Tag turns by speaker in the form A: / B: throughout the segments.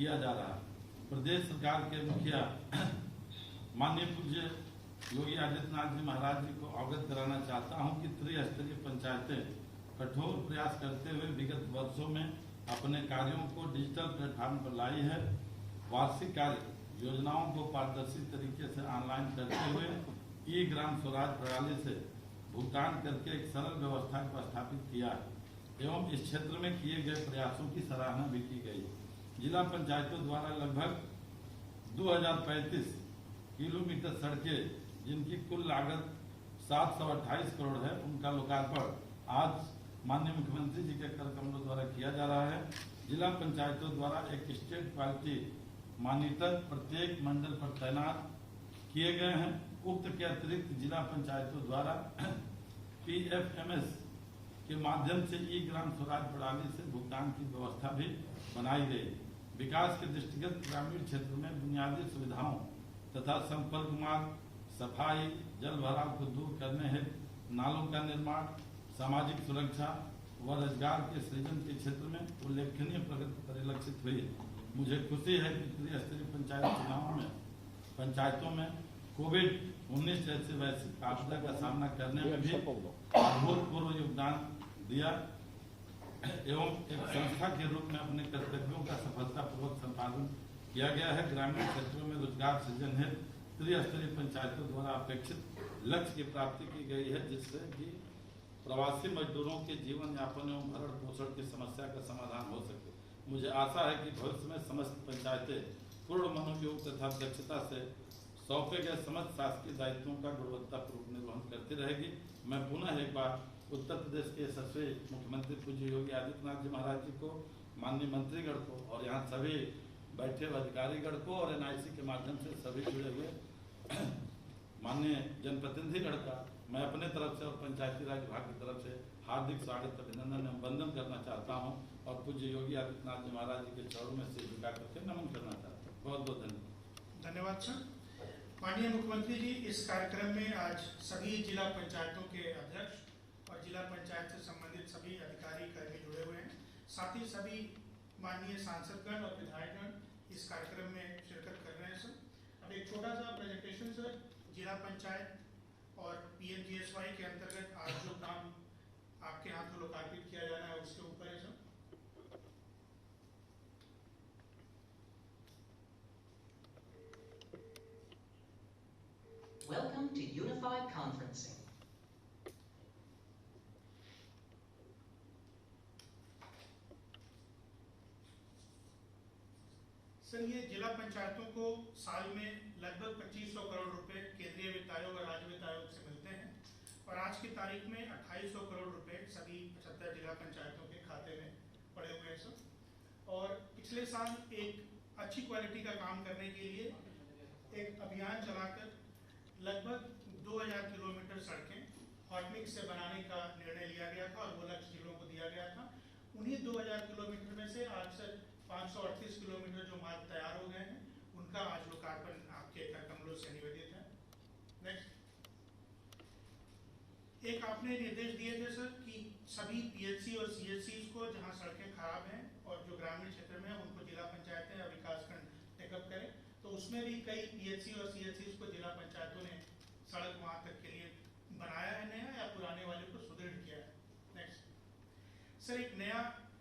A: किया जा रहा है। प्रदेश सरकार के मुखिया माननीय पूज्य योगी आदित्यनाथ जी महाराज जी को अवगत कराना चाहता हूं कि त्रिस्तरीय पंचायतें कठोर प्रयास करते हुए विगत वर्षों में अपने कार्यों को डिजिटल प्लेटफॉर्म पर लाई है। वार्षिक कार्य योजनाओं को पारदर्शी तरीके से ऑनलाइन करते हुए ई ग्राम स्वराज प्रणाली से भुगतान करके एक सरल व्यवस्था को स्थापित किया एवं इस क्षेत्र में किए गए प्रयासों की सराहना भी की गई। जिला पंचायतों द्वारा लगभग 2035 किलोमीटर सड़कें जिनकी कुल लागत 728 करोड़ है, उनका लोकार्पण आज माननीय मुख्यमंत्री जी के कर कमलों द्वारा किया जा रहा है। जिला पंचायतों द्वारा एक स्टेट क्वालिटी मॉनिटर प्रत्येक मंडल पर तैनात किए गए हैं। उक्त के अतिरिक्त जिला पंचायतों द्वारा PFMS के माध्यम से ई ग्राम स्वराज प्रणाली से भुगतान की व्यवस्था भी बनाई गई। विकास के दृष्टिगत ग्रामीण क्षेत्र में बुनियादी सुविधाओं तथा संपर्क मार्ग, सफाई, जल भराव को दूर करने हेतु नालों का निर्माण, सामाजिक सुरक्षा व रोजगार के सृजन के क्षेत्र में उल्लेखनीय प्रगति परिलक्षित हुई। मुझे खुशी है कि त्रिस्तरीय पंचायत चुनाव में पंचायतों में कोविड-19 जैसे वैश्विक आपदा का सामना करने में भी अभूतपूर्व योगदान दिया एवं एक संस्था के रूप में अपने कर्तव्यों का सफलतापूर्वक संपादन किया गया है। ग्रामीण क्षेत्रों में रोजगार सृजन हेतु त्रिस्तरीय पंचायतों द्वारा अपेक्षित लक्ष्य की प्राप्ति की गई है, जिससे कि प्रवासी मजदूरों के जीवन यापन एवं भरण पोषण की समस्या का समाधान हो सके। मुझे आशा है कि भविष्य में समस्त पंचायतें पूर्ण मनोयोग तथा दक्षता से सौंपे गए समस्त शासकीय दायित्वों का गुणवत्तापूर्वक निर्वहन करती रहेगी। मैं पुनः एक बार उत्तर प्रदेश के यशस्वी मुख्यमंत्री पूज्य योगी आदित्यनाथ जी महाराज जी को, माननीय मंत्रीगण को और यहाँ सभी बैठे अधिकारीगण को और NIC के माध्यम से सभी जुड़े हुए माननीय जनप्रतिनिधिगण का मैं अपने तरफ से और पंचायती राज विभाग की तरफ से हार्दिक स्वागत, अभिनंदन एवं वंदन करना चाहता हूं और पूज्य योगी आदित्यनाथ जी महाराज जी के चरणों में सिर झुका करके नमन करना चाहता हूँ। बहुत बहुत धन्यवाद।
B: धन्यवाद सर। माननीय मुख्यमंत्री जी, इस कार्यक्रम में आज सभी जिला पंचायतों के अध्यक्ष और जिला पंचायत से संबंधित सभी अधिकारी कर्मी जुड़े हुए हैं। साथ ही सभी माननीय सांसदगण और विधायकगण इस कार्यक्रम में शिरकत कर रहे हैं सर। अब एक छोटा सा प्रेजेंटेशन सर, जिला पंचायत और PMGSY के अंतर्गत आज जो काम आपके हाथों लोकार्पित किया जाना है उसके ऊपर है sir.
C: Welcome to Unified Conferencing.
B: Sir, ये जिला पंचायतों को साल में लगभग 2500 करोड़ रुपए केंद्रीय वित्त आयोग और राज्य वित्त आयोग से मिलते हैं और आज की तारीख में 2800 करोड़ रुपए सभी 75 जिला पंचायतों के खाते में पड़े हुए हैं सर। और पिछले साल एक अच्छी क्वालिटी का काम करने के लिए एक अभियान चलाकर लगभग 2000 किलोमीटर सड़कें हॉट मिक्स से बनाने का निर्णय लिया गया था और वो लक्ष्य जिलों को दिया गया था। उन्हीं 2000 किलोमीटर में से आज सर 538 किलोमीटर जो मार्ग तैयार हो गए हैं उनका आज लोकार्पण आपके कर कमलों से निवेदित है। नेक्स्ट, एक आपने निर्देश दिए थे सर कि सभी PHC और CHCs को जहां सड़कें खराब हैं और जो ग्रामीण क्षेत्र में है उनको जिला पंचायतें या विकासखंड टेकअप करें, तो उसमें भी कई PHC और CHCs को जिला पंचायतों ने सड़क वहां तक के लिए बनाया है नया या पुराने वाले को सुदृढ़ किया है। नेक्स्ट सर, एक नया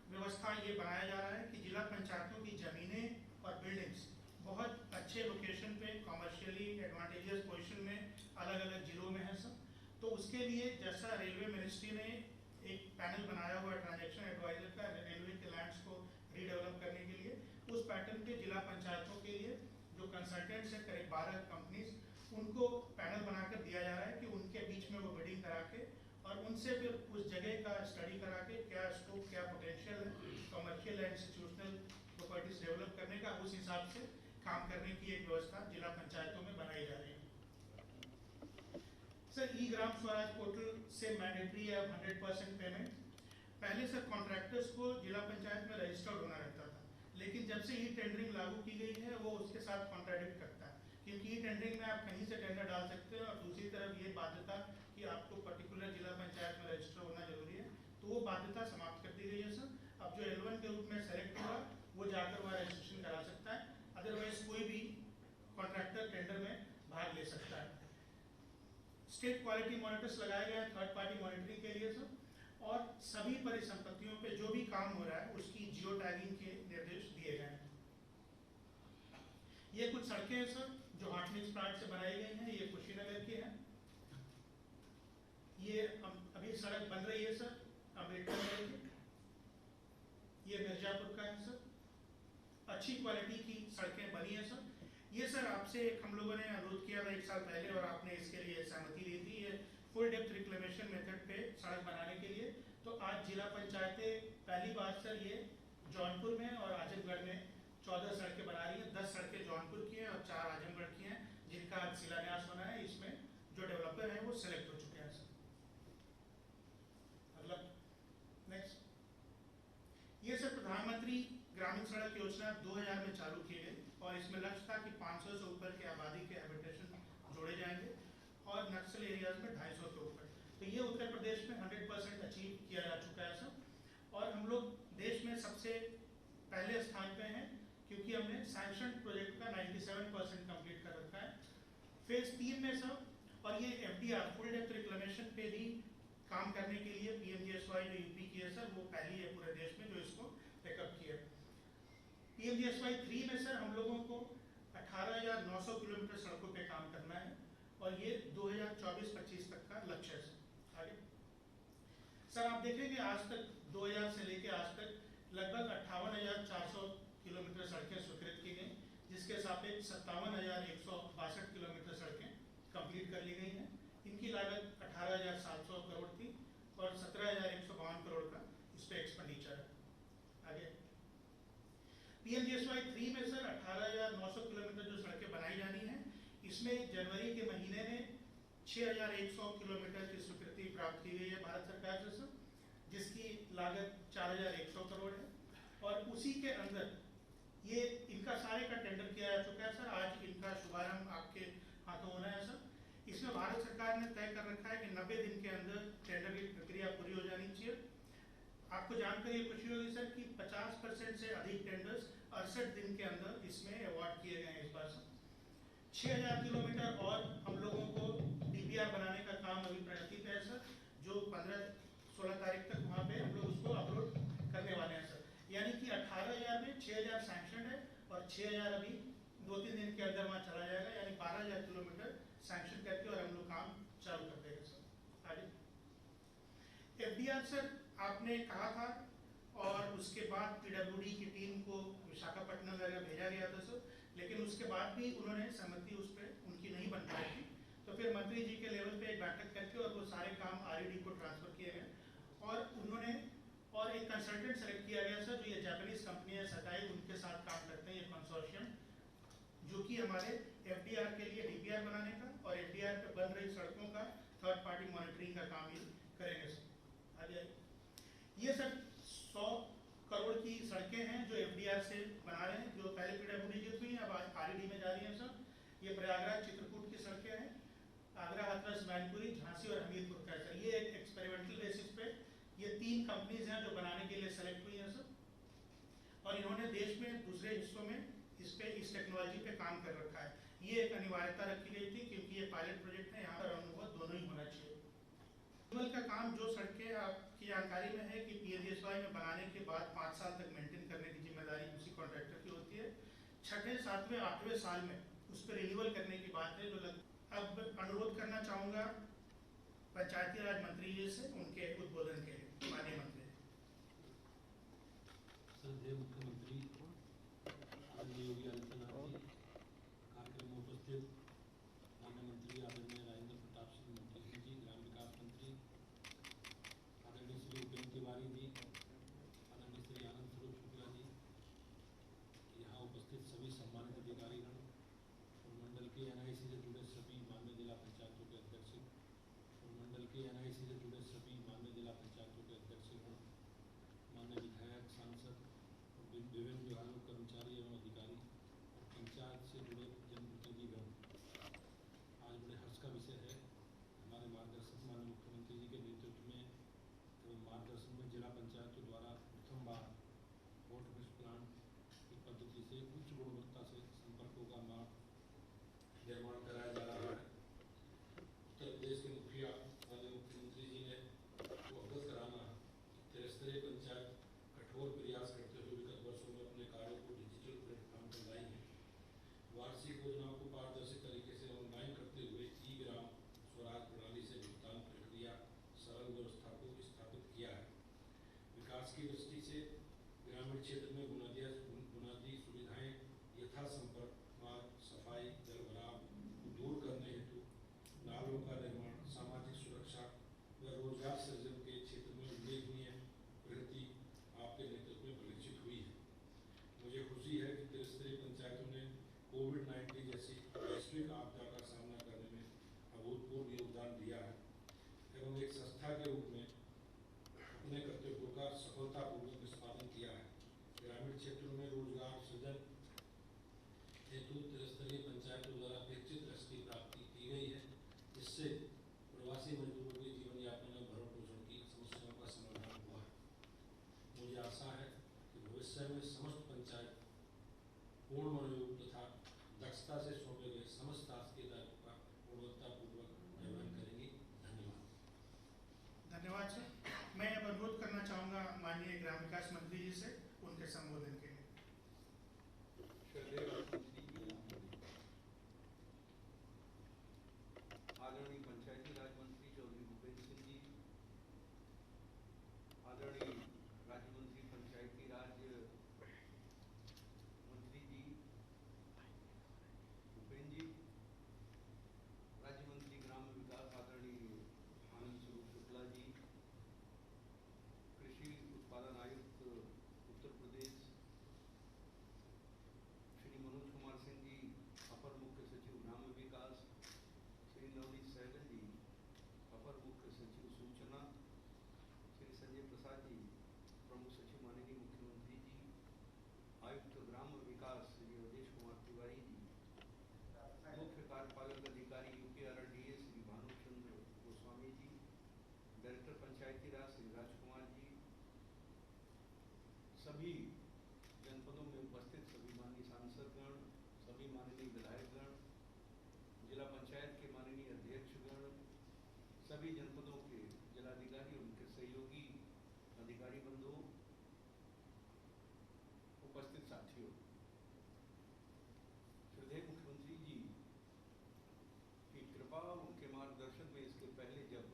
B: व्यवस्था ये बनाया जा रहा है कि जिला पंचायतों की जमीनें और बिल्डिंग्स बहुत अच्छे लोकेशन पे कॉमर्शियली एडवांटेजियस पोजीशन में अलग अलग जिलों में है सर। तो उसके लिए जैसा रेलवे मिनिस्ट्री ने एक पैनल बनाया हुआ है ट्रांजैक्शन एडवाइजर का रेलवे के लैंड्स को रीडेवलप करने के लिए, उस पैटर्न पे जिला पंचायतों के लिए जो कंसल्टेंट्स है करीब 12 कंपनीज, उनको पैनल बनाकर दिया जा रहा है कि उनके बीच में वो बिडिंग करा के और उनसे फिर उस जगह का स्टडी करा के क्या स्कोप, क्या पोटेंशियल है commercial and institutional properties develop करने का, उस हिसाब से काम करने की एक व्यवस्था जिला पंचायतों में बनाई जा रही है। सर, ई ग्राम स्वराज पोर्टल से मैंडेटरी है 100% पेमेंट। पहले सर कॉन्ट्रैक्टर्स को जिला पंचायत में रजिस्टर्ड होना रहता था, लेकिन जब से ई टेंडरिंग लागू की गई है वो उसके साथ कॉन्ट्राडिक्ट करता है, क्योंकि ई टेंडरिंग में आप कहीं से टेंडर डाल सकते हैं और दूसरी तरफ ये बाध्यता कि आपको पर्टिकुलर जिला पंचायत में रजिस्टर होना जरूरी है, तो वो बाध्यता समाप्त कर दी गई है सर। अब जो L1 के रूप में सेलेक्ट होगा वो जाकर वहाँ रजिस्ट्रेशन करा सकता है, अदरवाइज कोई भी कॉन्ट्रैक्टर टेंडर में भाग ले सकता है। स्टेट क्वालिटी मॉनिटर्स लगाए गए हैं थर्ड पार्टी मॉनिटरिंग के लिए सर, और सभी परिसंपत्तियों पे जो भी काम हो रहा है उसकी जियो टैगिंग के निर्देश दिए गए हैं। ये कुछ सड़कें हैं सर जो हॉट मिक्स प्लांट से बनाई गई हैं, ये कुशीनगर की है। ये अभी सड़क बन रही है सर अम्बेडकर नगर की, ये मिर्जापुर का है सर। अच्छी क्वालिटी की सड़कें बनी है सर। ये सर आपसे हम लोगों ने अनुरोध किया था 1 साल पहले और आपने इसके लिए सहमति दी थी, ये फुल डेप्थ रिक्लेमेशन मेथड पे सड़क बनाने के लिए। तो आज जिला पंचायतें पहली बार सर ये जौनपुर में और आजमगढ़ में 14 सड़कें बना रही हैं। 10 सड़कें जौनपुर की हैं और 4 आजमगढ़ की हैं, जिनका आज शिलान्यास होना है। इसमें जो डेवलपर हैं वो सिलेक्ट हो चुके हैं सर। अगला नेक्स्ट, ये सर प्रधानमंत्री ग्रामीण सड़क योजना 2000 में चालू की गई और इसमें लक्ष्य था कि 500 से ऊपर की आबादी के हैबिटेशन जोड़े जाएंगे और नक्सल एरियाज में 250 के ऊपर। तो ये उत्तर प्रदेश में 100% अचीव किया जा चुका है सर। और हम लोग देश में सबसे पहले स्थान पे हैं क्योंकि हमने सैंक्शन प्रोजेक्ट का 97% कंप्लीट कर रखा है। फेज 3 में सर, और ये एफडीआर फुल डेप्थ रिक्लेमेशन पे भी काम करने के लिए पीएमजीएसवाई जो यूपी की है सर, वो पहली है पूरे देश में जो इसको पिकअप किया है। पीएमजीएसवाई 3 में सर हम लोगों को 18,900 किलोमीटर सड़कों पे काम करना है और ये 2024-25 तक का लक्ष्य है सर। आगे सर आप देखेंगे आज तक 2000 से लेके आज तक लगभग 58,400 किलोमीटर सड़कें स्वीकृत की गई, जिसके सापेक्ष 57,162 किलोमीटर सड़कें कंप्लीट कर ली गई हैं। इनकी लागत 18,700 करोड़ थी और 17,152 करोड़ का इस पे एक्सपेंडिचर है। आगे पीएमजीएसवाई 3 में सर 18,900 किलोमीटर जो सड़कें बनाई जानी है, इसमें जनवरी के महीने में 6,100 किलोमीटर की स्वीकृति प्राप्त की गई है भारत सरकार से सर, जिसकी लागत 4,100 करोड़ है। और उसी के अंदर ये इनका सारे का टेंडर किया जा चुका है सर। आज इनका शुभारंभ आपके हाथों होना है सर। इसमें भारत सरकार ने तय कर रखा है कि 90 दिन के अंदर टेंडर की प्रक्रिया पूरी हो जानी चाहिए। आपको जानकर ये खुशी होगी सर कि 50% से अधिक टेंडर्स 68 दिन के अंदर इसमें अवार्ड किए गए हैं इस बार सर। 6,000 किलोमीटर और हम लोगों को डीपीआर बनाने का काम अभी प्रगति पे है सर, जो 15-16 तारीख तक वहाँ पे हम लोग उसको अपलोड करने वाले हैं सर। यानी कि 18,000 में 6,000 सैंक्शन है और 6,000 अभी 2-3 दिन के अंदर वहाँ चला जाएगा, यानी 12,000 किलोमीटर सैंक्शन करके और हम लोग काम चालू कर देंगे सर। आगे एफडीआर सर आपने कहा था और उसके बाद पीडब्ल्यूडी की टीम को विशाखापट्टनम वगैरह भेजा गया था सर, लेकिन उसके बाद भी उन्होंने सहमति उस पर उनकी नहीं बन पाई थी। तो फिर मंत्री जी के लेवल पे एक बैठक करके और वो सारे काम आरईडी को ट्रांसफर किए गए और उन्होंने और एक कंसल्टेंट सेलेक्ट किया गया सर, जो ये जापानीज कंपनी है सताई, उनके साथ काम करते हैं ये कंसोर्शियम, जो कि हमारे एफडीआर के लिए डीपीआर बनाने का और एफडीआर पे बन रही सड़कों का थर्ड पार्टी मॉनिटरिंग का काम ही करेंगे सर। आगे ये सर 100 करोड़ की सड़कें हैं जो एफडीआर से बना रहे हैं, जो पहले पीडब्ल्यूडी की हुई अब आरईडी में जा रही हैं सर। ये प्रयागराज चित्रकूट की सड़कें हैं, आगरा हाथरस मैनपुरी झांसी और हमीरपुर का है सर। ये एक एक्सपेरिमेंटल बेसिस पे ये 3 कंपनीज हैं जो बनाने के लिए सेलेक्ट हुई हैं सर, और इन्होंने देश में दूसरे हिस्सों में इस टेक्नोलॉजी पे काम कर रखा है। ये एक अनिवार्यता रखी गई थी क्योंकि ये पायलट प्रोजेक्ट है, यहाँ पर अनुभव दोनों ही होना चाहिए। रिन्यूअल का काम जो सड़कें आपकी जानकारी में है कि पीएमजीएसवाई में बनाने के बाद 5 साल तक मेंटेन करने की जिम्मेदारी उसी कॉन्ट्रैक्टर की होती है। 6ठे, 7वें, 8वें साल में उस पर रिन्यूअल करने की बात है जो अब अनुरोध करना चाहूँगा पंचायती राज मंत्री जी से उनके उद्बोधन के लिए। माननीय मंत्री
D: श्रद्धेय मुख्यमंत्री आदरणीय योगी आदित्यनाथ जी, कार्यक्रम में उपस्थित माननीय मंत्री आदरणीय राजेंद्र प्रताप सिंह मंत्री जी, ग्राम विकास मंत्री आदरणीय श्री उपेंद्र तिवारी जी, आदरणीय श्री आनंद स्वरूप शुक्ला जी, यहाँ उपस्थित सभी सम्मानित अधिकारीगण और मंडल के एनआईसी से जुड़े सभी मान्य जिला पंचायतों के अध्यक्ष और मंडल के एनआईसी से जुड़े सभी मान्य जिला पंचायतों के अध्यक्षगण, मान्य विधायक, सांसद और विभिन्न विभागों के कर्मचारी एवं अधिकारी और पंचायत से जुड़े जनप्रतिनिधिगण, आज बड़े हर्ष का विषय है हमारे मार्गदर्शक माननीय मुख्यमंत्री जी के नेतृत्व में एवं मार्गदर्शन में जिला पंचायतों द्वारा प्रथम बार हॉट मिक्स प्लांट निर्माण कराया जा रहा है। उत्तर प्रदेश के मुखिया माननीय मुख्यमंत्री जी ने को अवगत कराना त्रिस्तरीय पंचायत कठोर प्रयास करते हुए विगत वर्षों में अपने कार्यों को डिजिटल प्लेटफॉर्म पर लाई है। वार्षिक योजनाओं को पारदर्शी तरीके से ऑनलाइन करते हुए ई ग्राम स्वराज प्रणाली से भुगतान प्रक्रिया सरल व्यवस्था को स्थापित किया है। विकास की दृष्टि से ग्रामीण क्षेत्र में बुनियादी सुविधाएं यथा संपर्क मार्ग, सफाई, जल भराव को दूर करने हेतु नालों का निर्माण, सामाजिक सुरक्षा व रोजगार सृजन के क्षेत्र में उल्लेखनीय प्रगति आपके नेतृत्व में परिलक्षित हुई है। मुझे खुशी है कि त्रिस्तरीय पंचायतों ने कोविड-19 जैसी वैश्विक आपदा का सामना करने में अभूतपूर्व योगदान दिया है एवं एक संस्था के रूप में अपने कर्तव्यों का सफलतापूर्वक निष्पादन किया है। ग्रामीण क्षेत्रों में रोजगार सृजन हेतु त्रिस्तरीय पंचायतों द्वारा अपेक्षित राशि की प्राप्ति की गई है, जिससे प्रवासी मजदूरों के जीवन यापन में भरण पोषण की समस्याओं का समाधान हुआ है। मुझे आशा है कि भविष्य में समस्त पंचायत पूर्ण मनोयोग तथा दक्षता से सौंपे गए समस्त शासकीय दायित्व का गुणवत्तापूर्वक निर्वहन करेंगे। धन्यवाद।
B: धन्यवाद सर। मैं अब अनुरोध करना चाहूँगा माननीय ग्राम विकास मंत्री जी से उनके संबोधन के लिए।
E: आदरणीय पंचायती राज मंत्री चौधरी भूपेंद्र सिंह जी, आदरणीय राज्य मंत्री पंचायती राज मंत्री जी भूपेंद्र जी, राज्य मंत्री ग्राम विकास आदरणीय आनंद स्वरूप शुक्ला जी, कृषि उत्पादन आयुक्त उत्तर प्रदेश श्री मनोज कुमार सिंह जी, अपर मुख्य सचिव ग्राम्य विकास, श्री नवनीत सहगल जी, अपर मुख्य सचिव सूचना, श्री संजय प्रसाद जी, प्रमुख सचिव माननीय मुख्यमंत्री जी, आयुक्त ग्राम्य विकास श्री अवधेश कुमार तिवारी जी, मुख्य कार्यपालक अधिकारी UPRDA श्री भानुचंद्र गोस्वामी जी, डायरेक्टर पंचायती राज श्री राजकुमार जी, सभी जनपदों में उपस्थित सभी माननीय सांसदगण, सभी माननीय विधायकगण, जिला पंचायत के माननीय अध्यक्षगण, सभी जनपदों के जिलाधिकारी और उनके सहयोगी अधिकारी बंधुओं, उपस्थित साथियों, श्रद्धेय मुख्यमंत्री जी की कृपा और उनके मार्गदर्शन में इसके पहले जब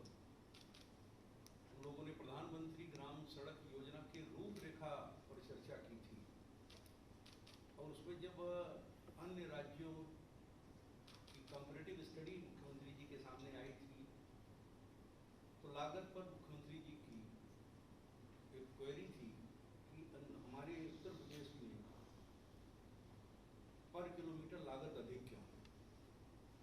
E: हम लोगों ने प्रधानमंत्री ग्राम सड़क योजना की रूपरेखा पर चर्चा की थी और उसमें जब अन्य राज्यों की कंपैरेटिव स्टडी मुख्यमंत्री जी के सामने आई थी तो लागत पर मुख्यमंत्री जी की एक क्वेरी थी कि हमारे उत्तर प्रदेश में पर किलोमीटर लागत अधिक क्यों है,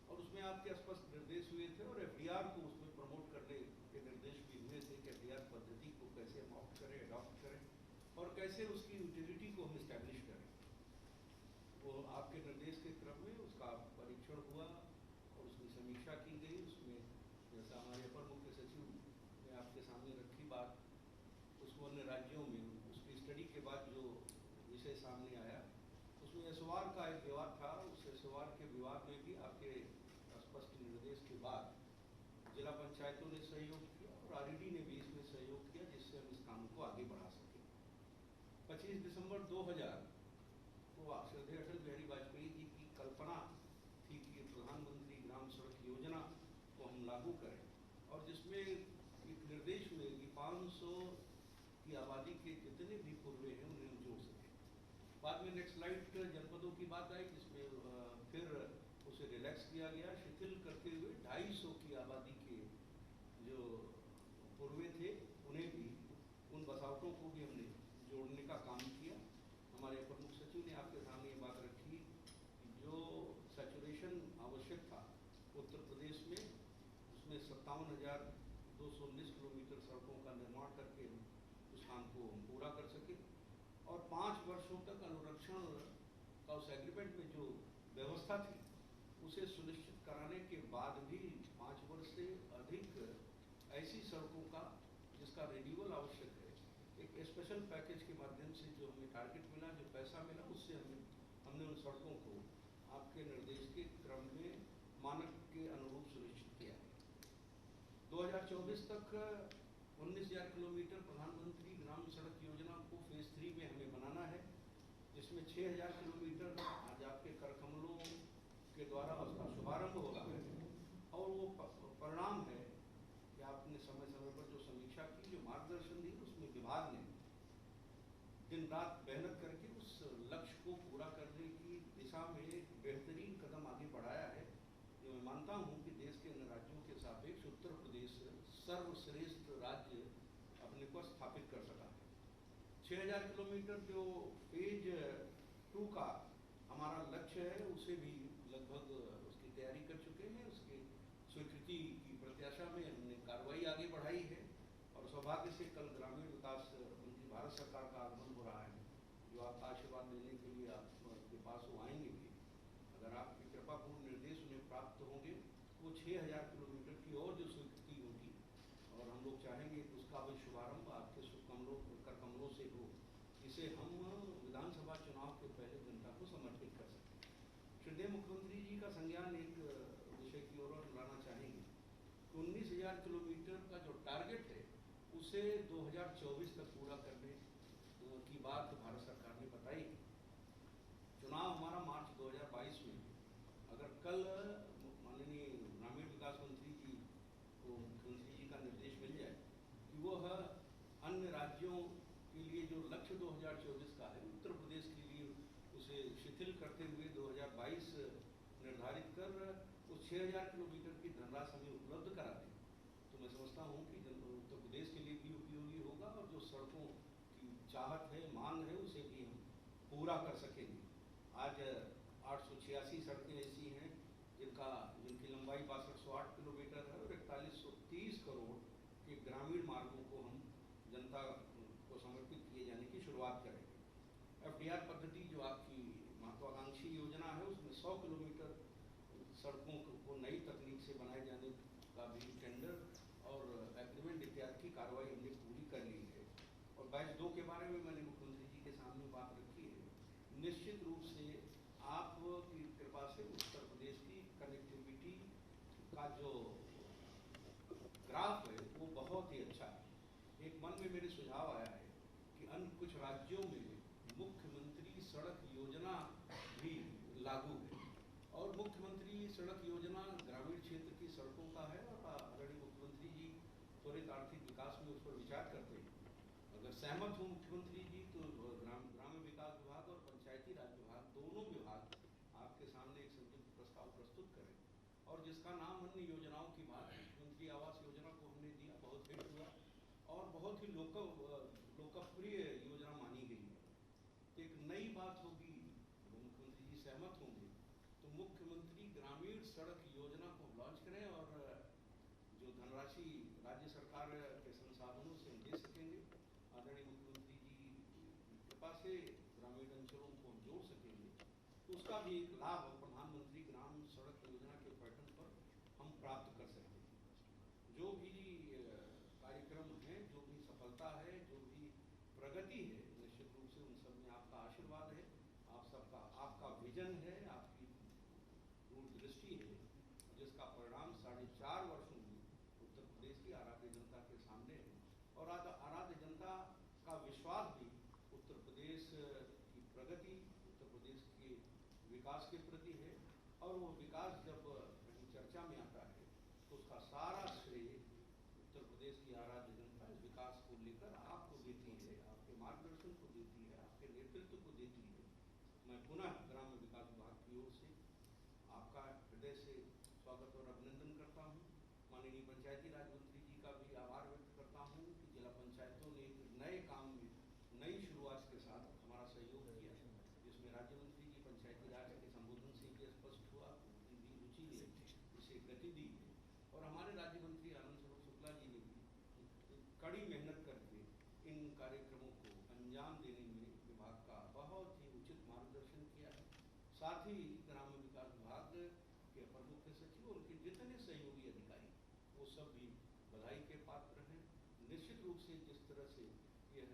E: और उसमें आपके स्पष्ट निर्देश हुए थे और FDR को उसमें प्रमोट करने के निर्देश भी हुए थे कि FDR पद्धति को कैसे अडॉप्ट करें और कैसे उसकी यूटिलिटी को हम इस्टेब्लिश करें। वो आपके निर्देश के क्रम में उसका परीक्षण हुआ और उसकी समीक्षा की गई। उसमें जैसा हमारे अपर मुख्य सचिव ने आपके सामने रखी बात, उसको अन्य राज्यों में उसकी स्टडी के बाद जो विषय सामने आया उसमें SOR का एक विवाद था। उस SOR के विवाद में भी आपके स्पष्ट निर्देश के बाद जिला पंचायतों ने सहयोग किया और RED ने भी इसमें सहयोग किया, जिससे हम इस काम को आगे बढ़ा सकें। 25 दिसंबर 2000 को श्रद्धेय अटल बिहारी वाजपेयी जी की कल्पना थी कि प्रधानमंत्री ग्राम सड़क योजना को हम लागू करें और जिसमें एक निर्देश हुए कि 500 की आबादी के जितने भी पूर्वे हैं उन्हें हम जोड़ सकें। बाद में नेक्स्ट स्लाइड जनपदों की बात आई, जिसमें फिर उसे रिलैक्स किया गया, शिथिल करते हुए 250 की आबादी के जो पूर्वे थे उन्हें भी, उन बसावटों को भी हमने जोड़ने का काम किया। हमारे प्रमुख सचिव ने आपके सामने ये बात रखी कि जो सैचुरेशन आवश्यक था उत्तर प्रदेश में, उसमें 57,219 किलोमीटर सड़कों का निर्माण करके उस काम को हम पूरा कर सके और 5 वर्षों तक अनुरक्षण का उस एग्रीमेंट में जो व्यवस्था थी उसे सुनिश्चित कराने के बाद भी 5 वर्ष से अधिक ऐसी सड़कों का जिसका रिन्यूअल आवश्यक है, एक स्पेशल पैकेज के माध्यम से जो हमें टारगेट मिला, जो पैसा मिला, उससे हमने उन सड़कों को आपके निर्देश के क्रम में मानक के अनुरूप सुनिश्चित किया है। 2024 तक 19,000 किलोमीटर प्रधानमंत्री ग्राम सड़क योजना को फेज 3 में हमें बनाना है, जिसमें 6,000 किलोमीटर आज आपके कर कमलों के द्वारा उसका शुभारंभ हो रहा है। और वो परिणाम है कि आपने समय समय पर जो समीक्षा की, जो मार्गदर्शन दी, उसमें विभाग ने दिन रात मेहनत करके उस लक्ष्य को पूरा करने की दिशा में एक बेहतरीन कदम आगे बढ़ाया है। जो मैं मानता हूँ कि देश के अन्य राज्यों के सापेक्ष उत्तर प्रदेश सर्वश्रेष्ठ राज्य अपने को स्थापित कर सका है। 6,000 किलोमीटर जो फेज 2 का हमारा लक्ष्य है, उसे भी लगभग उसकी तैयारी कर चुके हैं। उसकी स्वीकृति की प्रत्याशा में हमने कार्रवाई आगे बढ़ाई है और सौभाग्य से कल ग्रामीण विकास मंत्री भारत सरकार का आगमन हो रहा है, जो आपका आशीर्वाद लेने के लिए आपके पास वो आएंगे भी। अगर आपकी कृपापूर्ण निर्देश उन्हें प्राप्त होंगे, वो 6,000 किलोमीटर की और जो स्वीकृति होगी, और हम लोग चाहेंगे कि उसका भी शुभारंभ आपके कर कमलों से हो, इसे हम विधानसभा चुनाव के पहले जनता को समर्पित कर सकें। श्रद्धेय मुख्यमंत्री जी का संज्ञान एक विषय की ओर लाना चाहेंगे। 19,000 किलोमीटर का जो टारगेट है, उसे 2024 तक पूरा करने की बात भारत सरकार ने बताई। चुनाव हमारा मार्च 2022 में है। अगर कल माननीय ग्रामीण विकास मंत्री जी को मुख्यमंत्री जी का निर्देश मिल जाए कि वह अन्य राज्यों के लिए जो लक्ष्य 2024 का है, उत्तर प्रदेश के लिए उसे शिथिल करते हुए 2022 निर्धारित कर उस 6,000 किलोमीटर की धनराशि हमें उपलब्ध करा दें, तो मैं समझता हूँ कि उत्तर प्रदेश के लिए भी उपयोगी होगा और जो सड़कों की चाहत है, मांग है, उसे भी हम पूरा कर सकेंगे। आज 886 सड़कें ऐसी हैं जिनकी लंबाई 6208 किलोमीटर है और 4130 करोड़ के ग्रामीण मार्गों को हम जनता को समर्पित किए जाने की शुरुआत करेंगे। FDR पद्धति जो आपकी महत्वाकांक्षी योजना है, उसमें 100 किलोमीटर सड़कों को नई तकनीक से बनाए जाने का भी टेंडर और एग्रीमेंट इत्यादि की कार्रवाई हमने पूरी कर ली है। और बैच 2 के बारे में मैंने मुख्यमंत्री जी के सामने बात रखी है। निश्चित रूप से आपकी कृपा से उत्तर प्रदेश की कनेक्टिविटी का जो ग्राफ है वो बहुत ही अच्छा है। एक मन में मेरे सुझाव आया है कि अन्य कुछ राज्यों में मुख्यमंत्री सड़क योजना भी लागू है और मुख्यमंत्री सड़क योजना ग्रामीण क्षेत्र की सड़कों का है और आदरणीय मुख्यमंत्री जी त्वरित आर्थिक विकास में उस पर विचार करते हैं। अगर सहमत हो मुख्यमंत्री जी तो ग्राम्य विकास विभाग और पंचायती राज विभाग, दोनों विभाग आपके सामने एक संयुक्त प्रस्ताव प्रस्तुत करें और जिसका नाम अन्य योजनाओं की बात मुख्यमंत्री आवास योजना को हमने दिया, बहुत हिट हुआ और बहुत ही लोकप्रिय योजना मानी गई है। एक नई बात होगी, मुख्यमंत्री जी सहमत होंगे तो मुख्यमंत्री ग्रामीण सड़क योजना को लॉन्च करें और जो धनराशि राज्य सरकार के संसाधनों से दे सकेंगे, आदरणीय मुख्यमंत्री जी कृपा से ग्रामीण अंचलों को जोड़ सकेंगे, तो उसका भी एक लाभ प्रधानमंत्री ग्राम सड़क योजना के पैटर्न पर हम प्राप्त कर सकते हैं। जो भी कार्यक्रम है, जो भी सफलता है, जो भी प्रगति है, निश्चित रूप से उन सब में आपका आशीर्वाद है, आपका विजन है, आपकी दूरदृष्टि है, जिसका परिणाम 4.5 वर्षों में उत्तर प्रदेश की आराध्य जनता के सामने है और आराध्य जनता का विश्वास भी उत्तर प्रदेश की प्रगति, उत्तर प्रदेश के विकास के प्रति है। और वो विकास जब कहीं चर्चा में आता है तो उसका सारा श्रेय उत्तर प्रदेश की आराध्य जनता इस विकास को लेकर आपको देती है, आपके मार्गदर्शन को देती है, आपके नेतृत्व को देती है। मैं पुनः ग्राम्य विकास विभाग की ओर से आपका हृदय से स्वागत और अभिनंदन करता हूँ। माननीय पंचायती राज मंत्री जी का भी आभार व्यक्त करता हूँ कि जिला पंचायतों ने एक नए काम में नई शुरुआत के साथ हमारा सहयोग किया, जिसमें राज्य मंत्री जी पंचायती राज के संबोधन से भी स्पष्ट हुआ, उनकी रुचि ने इसे गति दी है और हमारे राज्य मंत्री आनंद स्वरूप शुक्ला जी ने भी कड़ी मेहनत करके इन कार्यक्रमों को अंजाम देने में विभाग का बहुत ही उचित मार्गदर्शन किया है। साथ ही ग्राम्य विकास विभाग के अपर मुख्य सचिव और उनके जितने सहयोगी अधिकारी वो सब भी बधाई के पात्र हैं। निश्चित रूप से जिस तरह से यह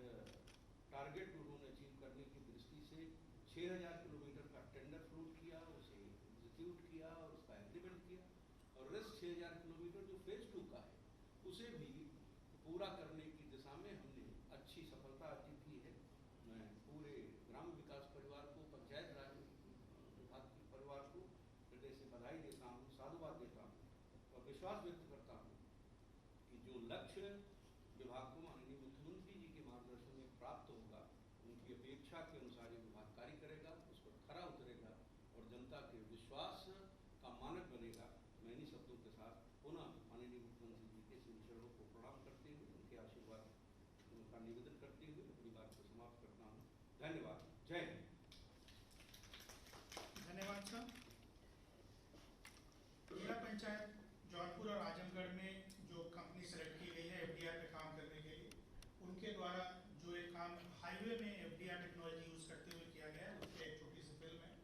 E: टारगेट उन्होंने अचीव करने की दृष्टि से 6,000 किलोमीटर का टेंडर फ्लोट किया, उसे उसे भी पूरा करने की दिशा में हमने अच्छी सफलता अर्जित की है। मैं पूरे ग्राम विकास परिवार को, पंचायत राज विभाग के परिवार को हृदय से बधाई देता हूँ, साधुवाद देता हूँ और विश्वास व्यक्त करता हूँ कि जो लक्ष्य विभाग को माननीय मुख्यमंत्री जी के मार्गदर्शन में प्राप्त होगा, उनकी अपेक्षा के अनुसार ये विभाग कार्य करेगा, उस पर खरा उतरेगा और जनता के विश्वास का मानक बनेगा। मैं इन्हीं शब्दों के साथ पुनः माननीय मुख्यमंत्री जी के श्री चरणों को प्रणाम करते हुए, उनके आशीर्वाद का निवेदन करते हुए अपनी बात को समाप्त करता हूँ। धन्यवाद। जय हिंद।
B: धन्यवाद सर। जिला पंचायत जौनपुर और आजमगढ़ में जो कंपनी सेलेक्ट की गई है एफडीआर पे काम करने के लिए, उनके द्वारा जो एक काम हाईवे में एफडीआर टेक्नोलॉजी यूज करते हुए किया गया है, उसकी एक छोटी सी फिल्म है।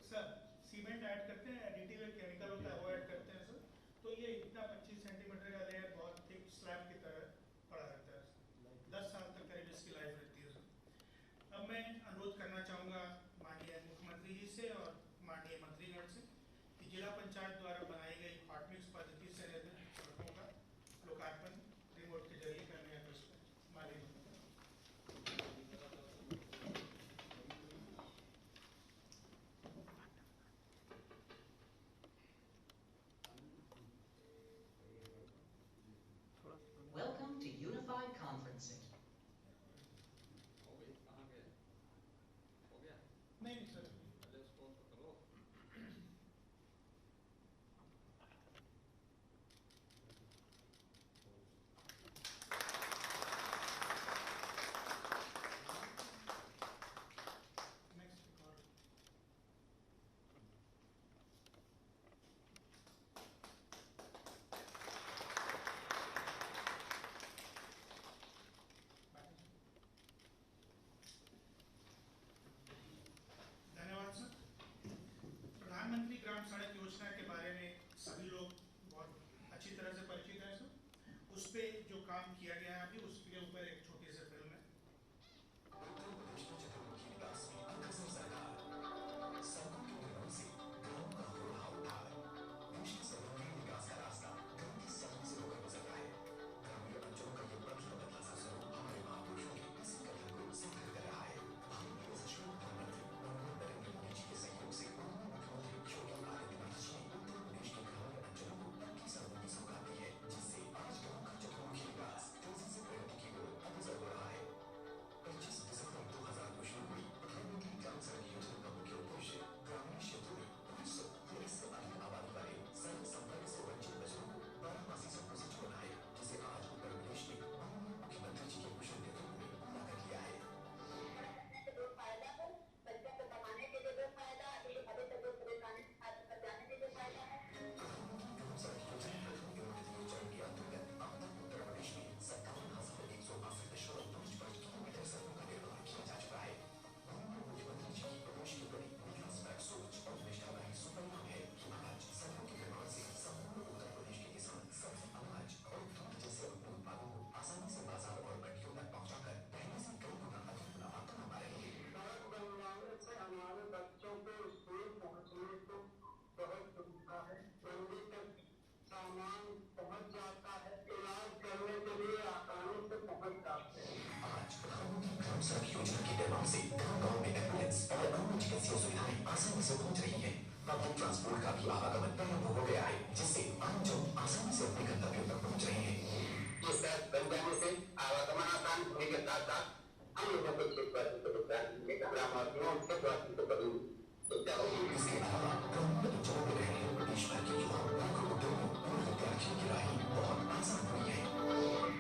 B: सर सीमेंट ऐड करते हैं, एडिटिव एक केमिकल होता है वो ऐड करते हैं सर, तो ये इतना 25 सेंटीमीटर का लेयर बहुत थिक स्लैब की तरह पड़ा रहता है। 10 साल तक करीब इसकी लाइफ रहती है सर। अब मैं अनुरोध करना चाहूँगा माननीय मुख्यमंत्री जी से और माननीय मंत्रीगण से कि जिला पंचायत द्वारा बनाई गई हॉटमिक्स पद्धति से निर्मित सड़कों का लोकार्पण रिमोट के जरिए करने का प्रश्न है। माननीय
C: Welcome to Unified Conferencing.
B: नहीं सर,
F: आसानी से पहुंच रही है। पब्लिक ट्रांसपोर्ट का भी आवागमन प्रारंभ हो गया है, जिससे आमजन आसानी से अपने गंतव्यों तक पहुंच रहे हैं।
G: ये सड़क बन जाने से आवागमन आसान होने के साथ साथ हम लोगों को क्षेत्रवासी को ग्रामवासियों और क्षेत्रवासी को कभी सुविधा होगी।
F: इसके अलावा ग्रामीण अंचलों में रह रहे प्रदेश भर के युवाओं को उद्योगों और विद्यार्थियों की राह बहुत आसान हुई है।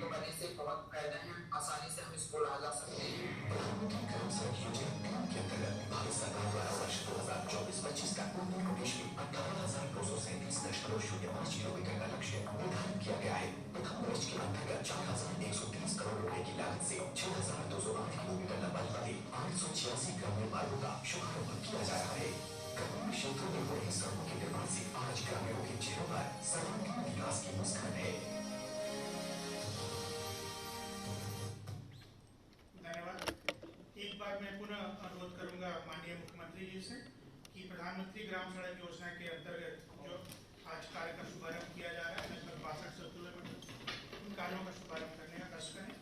G: तो बनने से बहुत फायदे हैं, आसानी से हम स्कूल आ जा सकते हैं।
F: प्रधानमंत्री ग्राम सड़क योजना PAM के अंतर्गत भारत सरकार द्वारा वर्ष 2024-25 का उत्तर प्रदेश में 58,237.05 किलोमीटर का लक्ष्य निर्धारित किया गया है। प्रथम वर्ष के अंतर्गत 4,130 करोड़ रुपए की लागत से 6,208 किलोमीटर लंबाई वाले 886 ग्रामीण मार्गों का शुभारंभ किया जा रहा है। ग्रामीण क्षेत्रों में हो रही सड़कों के निर्माण से आज ग्रामीणों के चेहरों पर सर्वांगीण विकास की मुस्कान है।
B: एक बार मैं पुनः अनुरोध करूंगा माननीय मुख्यमंत्री जी से कि प्रधानमंत्री ग्राम सड़क योजना के अंतर्गत जो आज कार्य का शुभारंभ किया जा रहा है लगभग 6200 किलोमीटर, उन कार्यों का शुभारंभ करने का कष्ट करें।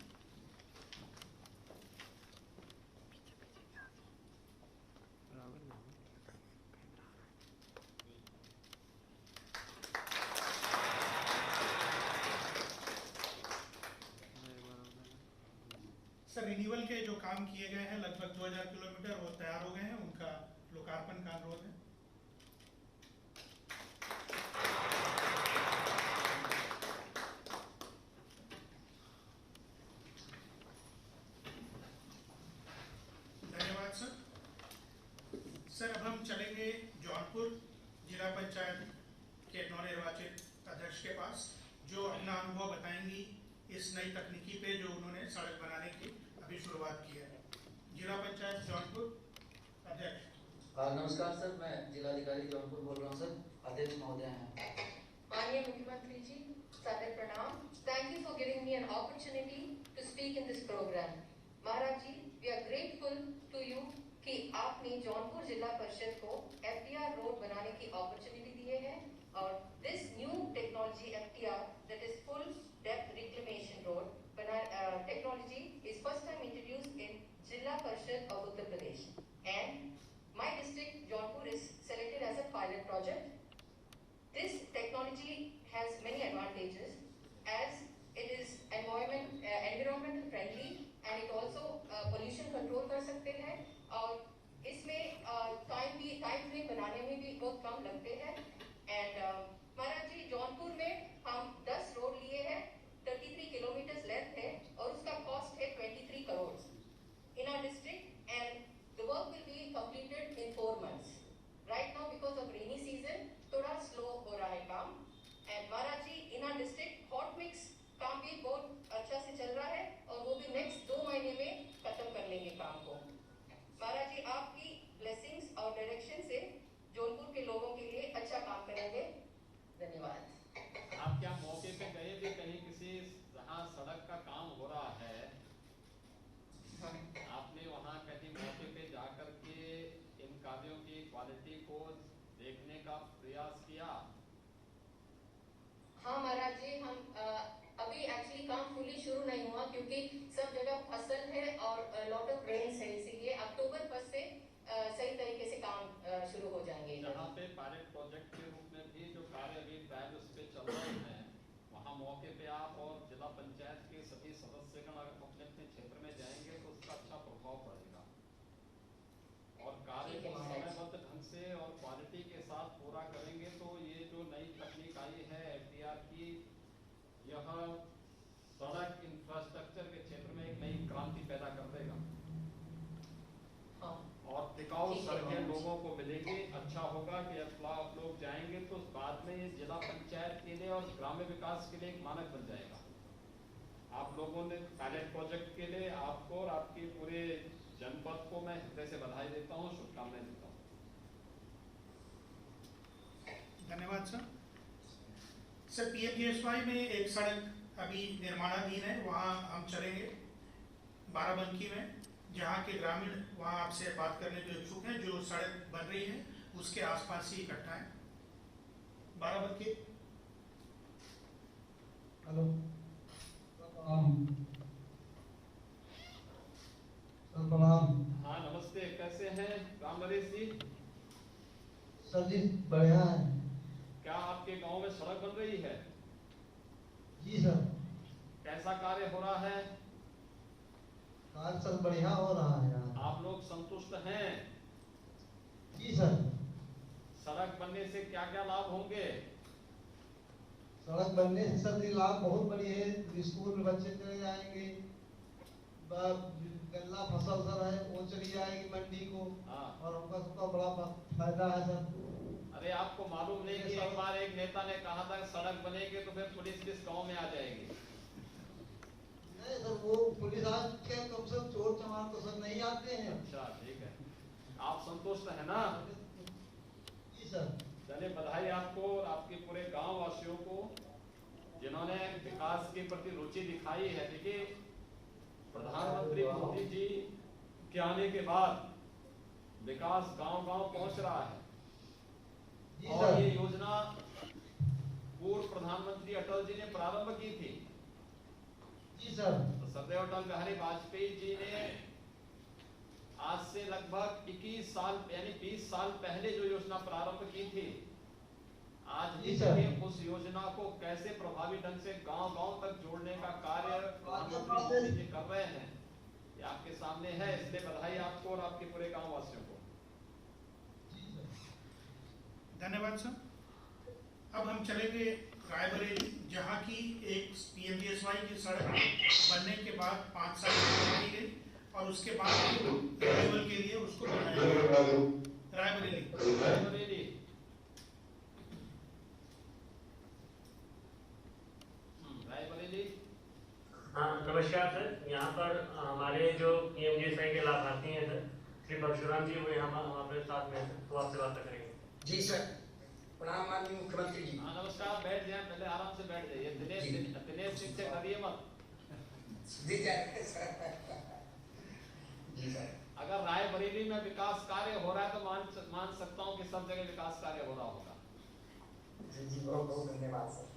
B: सर, रिन्यूअल के जो काम किए गए हैं लगभग 2000 किलोमीटर वो तैयार हो गए हैं, उनका लोकार्पण का अनुरोध है। धन्यवाद सर। सर, अब हम चलेंगे जौनपुर जिला पंचायत के नवनिर्वाचित अध्यक्ष के पास, जो अपना अनुभव बताएंगी इस नई तकनीकी पे जो उन्होंने सड़क बनाने की अभी शुरुआत की है। जिला पंचायत जौनपुर अध्यक्ष।
H: नमस्कार सर, मैं जिलाधिकारी जौनपुर बोल रहा हूँ सर। अध्यक्ष महोदय हैं।
I: माननीय मुख्यमंत्री जी, सादर प्रणाम। Thank you for giving me an opportunity to speak in this program. Maharaj ji, we are grateful to you कि आपने जौनपुर जिला परिषद को FDR रोड बनाने की अपॉर्चुनिटी दिए है और this new technology FDR, that is full depth reclamation road technology is first time introduced in Jilla Parishad of Uttar Pradesh, and my district Jaunpur is selected as a pilot project. This technology has many advantages as it is environmental friendly and it also pollution control कर सकते हैं और इसमें time frame बनाने में भी बहुत कम लगते हैं। एंड महाराज जी, जौनपुर में हम 10 रोड लिए हैं, 33 किलोमीटर लेंथ है और उसका कॉस्ट है 23 crore in our district and the work will be completed in 4 months. Right now because of rainy season थोड़ा स्लो हो रहा है काम। And Maharaj ji, in our district hot mix काम भी बहुत अच्छा से चल रहा है और वो भी नेक्स्ट 2 महीने में खत्म कर लेंगे काम को। महाराज जी, आपकी ब्लेसिंग्स और डायरेक्शन से जौनपुर के लोगों के लिए अच्छा काम करेंगे। धन्यवाद।
J: आप क्या मौके पे गए थे कहीं किसी जहाँ सड़क का काम हो रहा है, आपने वहाँ कहीं मौके पे जाकर के इन कार्यों की क्वालिटी को देखने का प्रयास किया?
I: हाँ महाराज जी, हम अभी एक्चुअली काम फुली शुरू नहीं हुआ क्योंकि सब जगह फसल है और लॉट ऑफ रेन्स है, इसीलिए अक्टूबर 1 से सही तरीके से काम शुरू हो जाएंगे।
J: जहाँ पे पायलट प्रोजेक्ट के रूप में भी जो कार्य अभी ट्रायल उस पे चल रहे हैं, वहाँ मौके पे आप और जिला पंचायत के सभी सदस्यगण अगर अपने अपने क्षेत्र में जाएंगे तो उसका अच्छा प्रभाव पड़ेगा और कार्य को समयबद्ध ढंग से और क्वालिटी के साथ पूरा करेंगे तो ये जो नई तकनीक आई है FDR की, यह सड़क इंफ्रास्ट्रक्चर के क्षेत्र में एक नई क्रांति पैदा कर देगा और टिकाऊ सड़कें लोगों को मिलेंगी। अच्छा होगा कि आप लोग जाएंगे तो बाद में ये जिला पंचायत के लिए और ग्राम्य विकास के लिए एक मानक बन जाएगा। आप लोगों ने पायलट प्रोजेक्ट के लिए आपको और आपकी पूरे जनपद को मैं हृदय से बधाई देता हूँ, शुभकामनाएं देता हूँ।
B: धन्यवाद सर। सर, PMGSY में एक सड़क अभी निर्माणाधीन है, वहाँ हम चलेंगे बाराबंकी में, जहाँ के ग्रामीण वहाँ आपसे बात करने के इच्छुक हैं। जो सड़क बन रही है उसके आसपास ही इकट्ठा है। बाराबंकी।
K: हेलो सर, प्रणाम।
J: हाँ नमस्ते, कैसे हैं राम नरेश जी?
K: सर जी बढ़िया है।
J: क्या आपके गांव में सड़क बन रही है?
K: जी सर।
J: कैसा कार्य हो रहा है?
K: कार्य सर बढ़िया हो रहा है यहाँ।
J: आप लोग संतुष्ट हैं?
K: जी सर।
J: सड़क बनने से क्या क्या लाभ होंगे?
K: सड़क बनने से सर जी लाभ बहुत बड़ी है। स्कूल में बच्चे चले जाएंगे, गन्ना फसल सर है वो चली जाएगी मंडी को, और उनका सबका बड़ा फायदा है सर।
J: अरे आपको मालूम नहीं कि एक बार एक नेता ने कहा था सड़क बनेगी तो फिर पुलिस किस गांव में आ जाएगी?
K: नहीं सर, वो पुलिस आज के कम से कम चोर चमार तो सर नहीं आते हैं।
J: अच्छा ठीक है, आप संतुष्ट है ना?
K: जी सर।
J: चलिए बधाई आपको और आपके पूरे गांव वासियों को जिन्होंने विकास के प्रति रुचि दिखाई है। देखिए प्रधानमंत्री मोदी जी के आने के बाद विकास गांव-गांव पहुंच रहा है और ये योजना पूर्व प्रधानमंत्री अटल जी ने प्रारंभ की थी।
K: जी सर।
J: तो सरदेव अटल बिहारी वाजपेयी जी ने आज से लगभग 21 साल यानी 20 साल पहले जो योजना प्रारंभ की थी, आज देखिए उस योजना को कैसे प्रभावी ढंग से गांव-गांव तक जोड़ने का कार्य प्रधानमंत्री मोदी जी कर रहे हैं, ये आपके सामने है। इसलिए बधाई आपको और आपके पूरे गांव वासियों को।
B: धन्यवाद सर। अब हम चलेंगे रायबरेली, जहाँ की एक PMGSY की सड़क बनने के बाद 5 साल की गई और उसके बाद रिन्यूअल के लिए उसको बनाया गया। रायबरेली
L: हाँ नमस्कार सर। यहाँ पर हमारे जो PMGSY के लाभार्थी हैं सर श्री परशुराम जी, वो यहाँ हमारे साथ में हैं, तो आपसे बात करेंगे।
M: जी सर, प्रणाम माननीय मुख्यमंत्री जी।
J: हाँ नमस्कार, बैठ जाए, पहले आराम से बैठ जाइए। दिनेश सिंह से करिए मत।
M: जी सर।
J: अगर रायबरेली में विकास कार्य हो रहा है तो मान सकता हूँ कि सब जगह विकास कार्य हो रहा होगा।
M: जी बहुत बहुत धन्यवाद सर।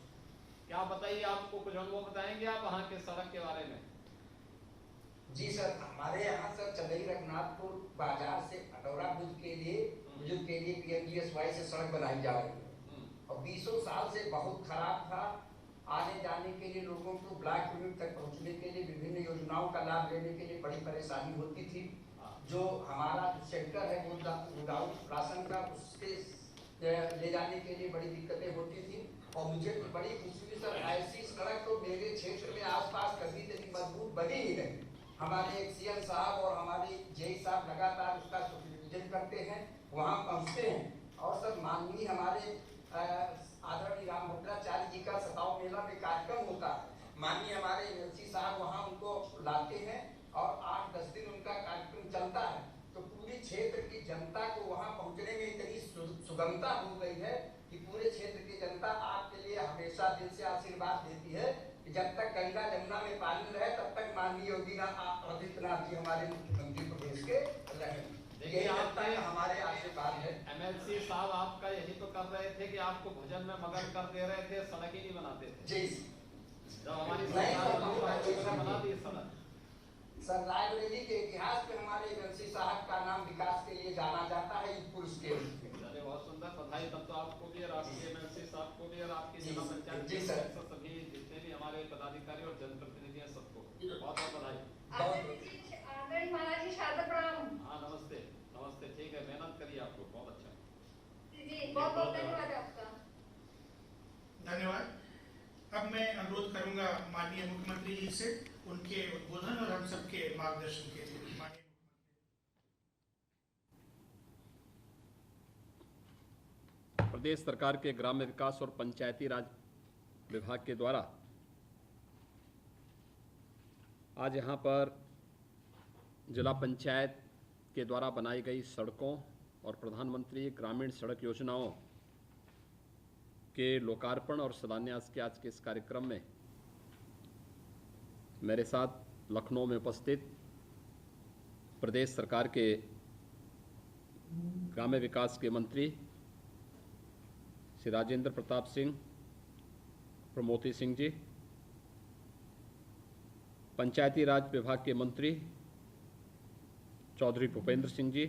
J: क्या बताइए, आपको कुछ अनुभव बताएंगे आप वहाँ के सड़क के बारे में?
M: जी सर, हमारे यहाँ सर चंदई रघुनाथपुर बाजार से अटौरा बुर्ज के लिए PMGSY से सड़क बनाई जा रही है और 20 साल से बहुत खराब था। आने जाने के लिए लोगों को ब्लॉक यूनिट तक पहुँचने के लिए विभिन्न योजनाओं का लाभ लेने के लिए बड़ी परेशानी होती थी। जो हमारा सेंटर है वो गोदाम राशन का, उसके ले जाने के लिए बड़ी दिक्कतें होती थी। और मुझे तो बड़ी खुशी हुई सर, ऐसी सड़क तो मेरे क्षेत्र में आसपास कभी तक मजबूत बनी ही नहीं। हमारे CM साहब और हमारे JE साहब लगातार उसका सुपरविजन करते हैं, वहाँ पहुँचते हैं। और सर माननीय हमारे आदरणीय राम भद्राचार्य जी का सताव मेला में कार्यक्रम होता है, माननीय हमारे MLC साहब वहाँ उनको लाते हैं और 8-10 दिन उनका कार्यक्रम चलता है। तो पूरे क्षेत्र की जनता को वहाँ पहुँचने में इतनी सुगमता हो गई है कि पूरे क्षेत्र की जनता आपके लिए हमेशा दिल से आशीर्वाद देती है कि जब तक गंगा जमुना में पानी रहे तब तक माननीय योगी आदित्यनाथ जी हमारे मुख्यमंत्री प्रदेश के रहें। यही जनता का हमारे आशीर्वाद है।
J: MLC साहब आपका यही तो कर रहे थे कि आपको भोजन में मगन कर दे रहे थे, सड़क ही नहीं बनाते थे।
M: जी
J: जब हमारी सरकार बना दी सड़क।
M: सर रायबरेली के इतिहास में हमारे MLC साहब का नाम विकास के लिए जाना जाता है पुरुष के रूप में।
J: चलिए बहुत सुंदर, बधाई तब तो आपको भी और आपके MLC साहब को भी और आपके जिला पंचायत
M: जी सर,
J: सभी जितने भी हमारे पदाधिकारी और जनप्रतिनिधि हैं सबको बहुत बहुत बधाई।
I: महाराज जी शारदा प्रणाम।
J: हाँ नमस्ते नमस्ते, ठीक है, मेहनत करिए, आपको बहुत अच्छा।
I: जी बहुत बहुत धन्यवाद आपका।
B: धन्यवाद। अब मैं अनुरोध करूंगा माननीय मुख्यमंत्री जी से उनके उद्बोधन और हम सबके मार्गदर्शन के लिए। माननीय
J: प्रदेश सरकार के ग्राम्य विकास और पंचायती राज विभाग के द्वारा आज यहाँ पर जिला पंचायत के द्वारा बनाई गई सड़कों और प्रधानमंत्री ग्रामीण सड़क योजनाओं के लोकार्पण और शिलान्यास के आज के इस कार्यक्रम में मेरे साथ लखनऊ में उपस्थित प्रदेश सरकार के ग्राम्य विकास के मंत्री श्री राजेंद्र प्रताप सिंह, प्रमोती सिंह जी, पंचायती राज विभाग के मंत्री चौधरी भूपेंद्र सिंह जी,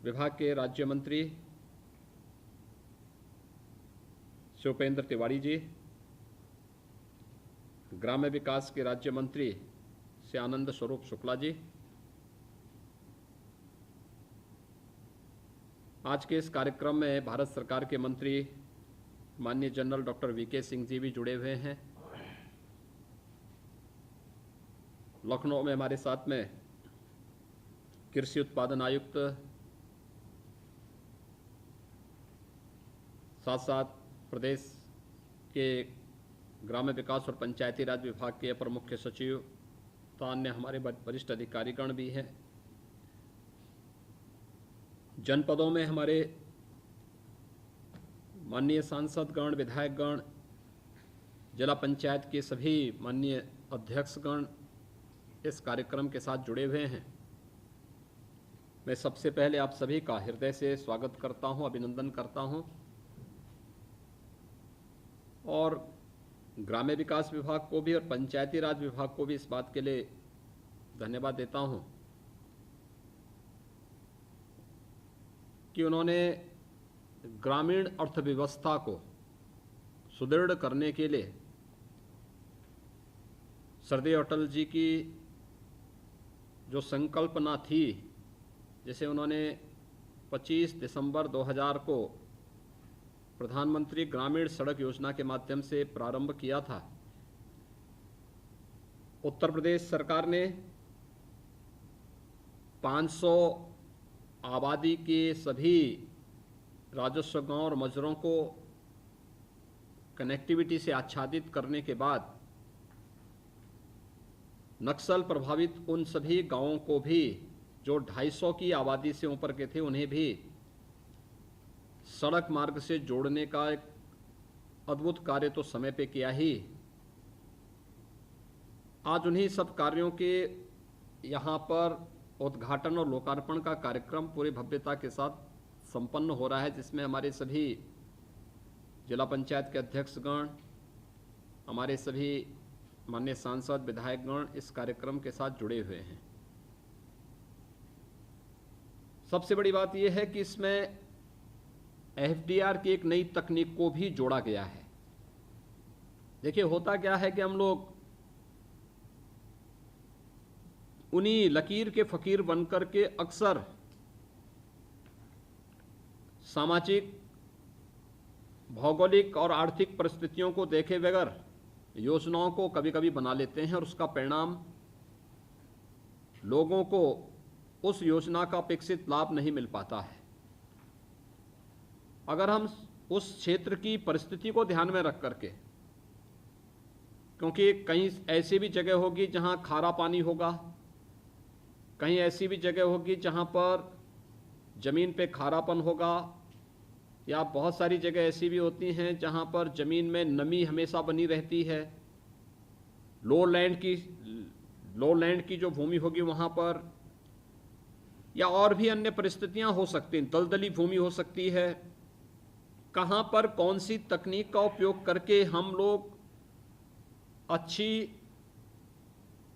N: विभाग के राज्य मंत्री श्री उपेंद्र तिवारी जी, ग्राम्य विकास के राज्य मंत्री श्री आनंद स्वरूप शुक्ला जी, आज के इस कार्यक्रम में भारत सरकार के मंत्री माननीय general doctor VK Singh ji भी जुड़े हुए हैं। लखनऊ में हमारे साथ में कृषि उत्पादन आयुक्त, साथ साथ प्रदेश के ग्राम्य विकास और पंचायती राज विभाग के अपर मुख्य सचिव तथा अन्य हमारे वरिष्ठ अधिकारीगण भी हैं। जनपदों में हमारे माननीय सांसदगण, विधायकगण, जिला पंचायत के सभी माननीय अध्यक्षगण इस कार्यक्रम के साथ जुड़े हुए हैं। मैं सबसे पहले आप सभी का हृदय से स्वागत करता हूं, अभिनंदन करता हूं और ग्राम्य विकास विभाग को भी और पंचायती राज विभाग को भी इस बात के लिए धन्यवाद देता हूं कि उन्होंने ग्रामीण अर्थव्यवस्था को सुदृढ़ करने के लिए सरदार अटल जी की जो संकल्पना थी, जिसे उन्होंने 25 दिसंबर 2000 को प्रधानमंत्री ग्रामीण सड़क योजना के माध्यम से प्रारंभ किया था। उत्तर प्रदेश सरकार ने 500 आबादी के सभी राजस्व गांव और मजरों को कनेक्टिविटी से आच्छादित करने के बाद नक्सल प्रभावित उन सभी गांवों को भी जो 250 की आबादी से ऊपर के थे, उन्हें भी सड़क मार्ग से जोड़ने का एक अद्भुत कार्य तो समय पे किया ही। आज उन्हीं सब कार्यों के यहाँ पर उद्घाटन और लोकार्पण का कार्यक्रम पूरी भव्यता के साथ संपन्न हो रहा है, जिसमें हमारे सभी जिला पंचायत के अध्यक्षगण, हमारे सभी माननीय सांसद, विधायकगण इस कार्यक्रम के साथ जुड़े हुए हैं। सबसे बड़ी बात यह है कि इसमें एफडीआर की एक नई तकनीक को भी जोड़ा गया है। देखिए, होता क्या है कि हम लोग उन्हीं लकीर के फकीर बनकर के अक्सर सामाजिक, भौगोलिक और आर्थिक परिस्थितियों को देखे बगैर योजनाओं को कभी कभी बना लेते हैं और उसका परिणाम लोगों को उस योजना का अपेक्षित लाभ नहीं मिल पाता है। अगर हम उस क्षेत्र की परिस्थिति को ध्यान में रख करके, क्योंकि कहीं ऐसी भी जगह होगी जहां खारा पानी होगा, कहीं ऐसी भी जगह होगी जहां पर ज़मीन पे खारापन होगा, या बहुत सारी जगह ऐसी भी होती हैं जहां पर ज़मीन में नमी हमेशा बनी रहती है। लो लैंड की जो भूमि होगी वहां पर, या और भी अन्य परिस्थितियां हो सकती हैं, दलदली भूमि हो सकती है। कहां पर कौन सी तकनीक का उपयोग करके हम लोग अच्छी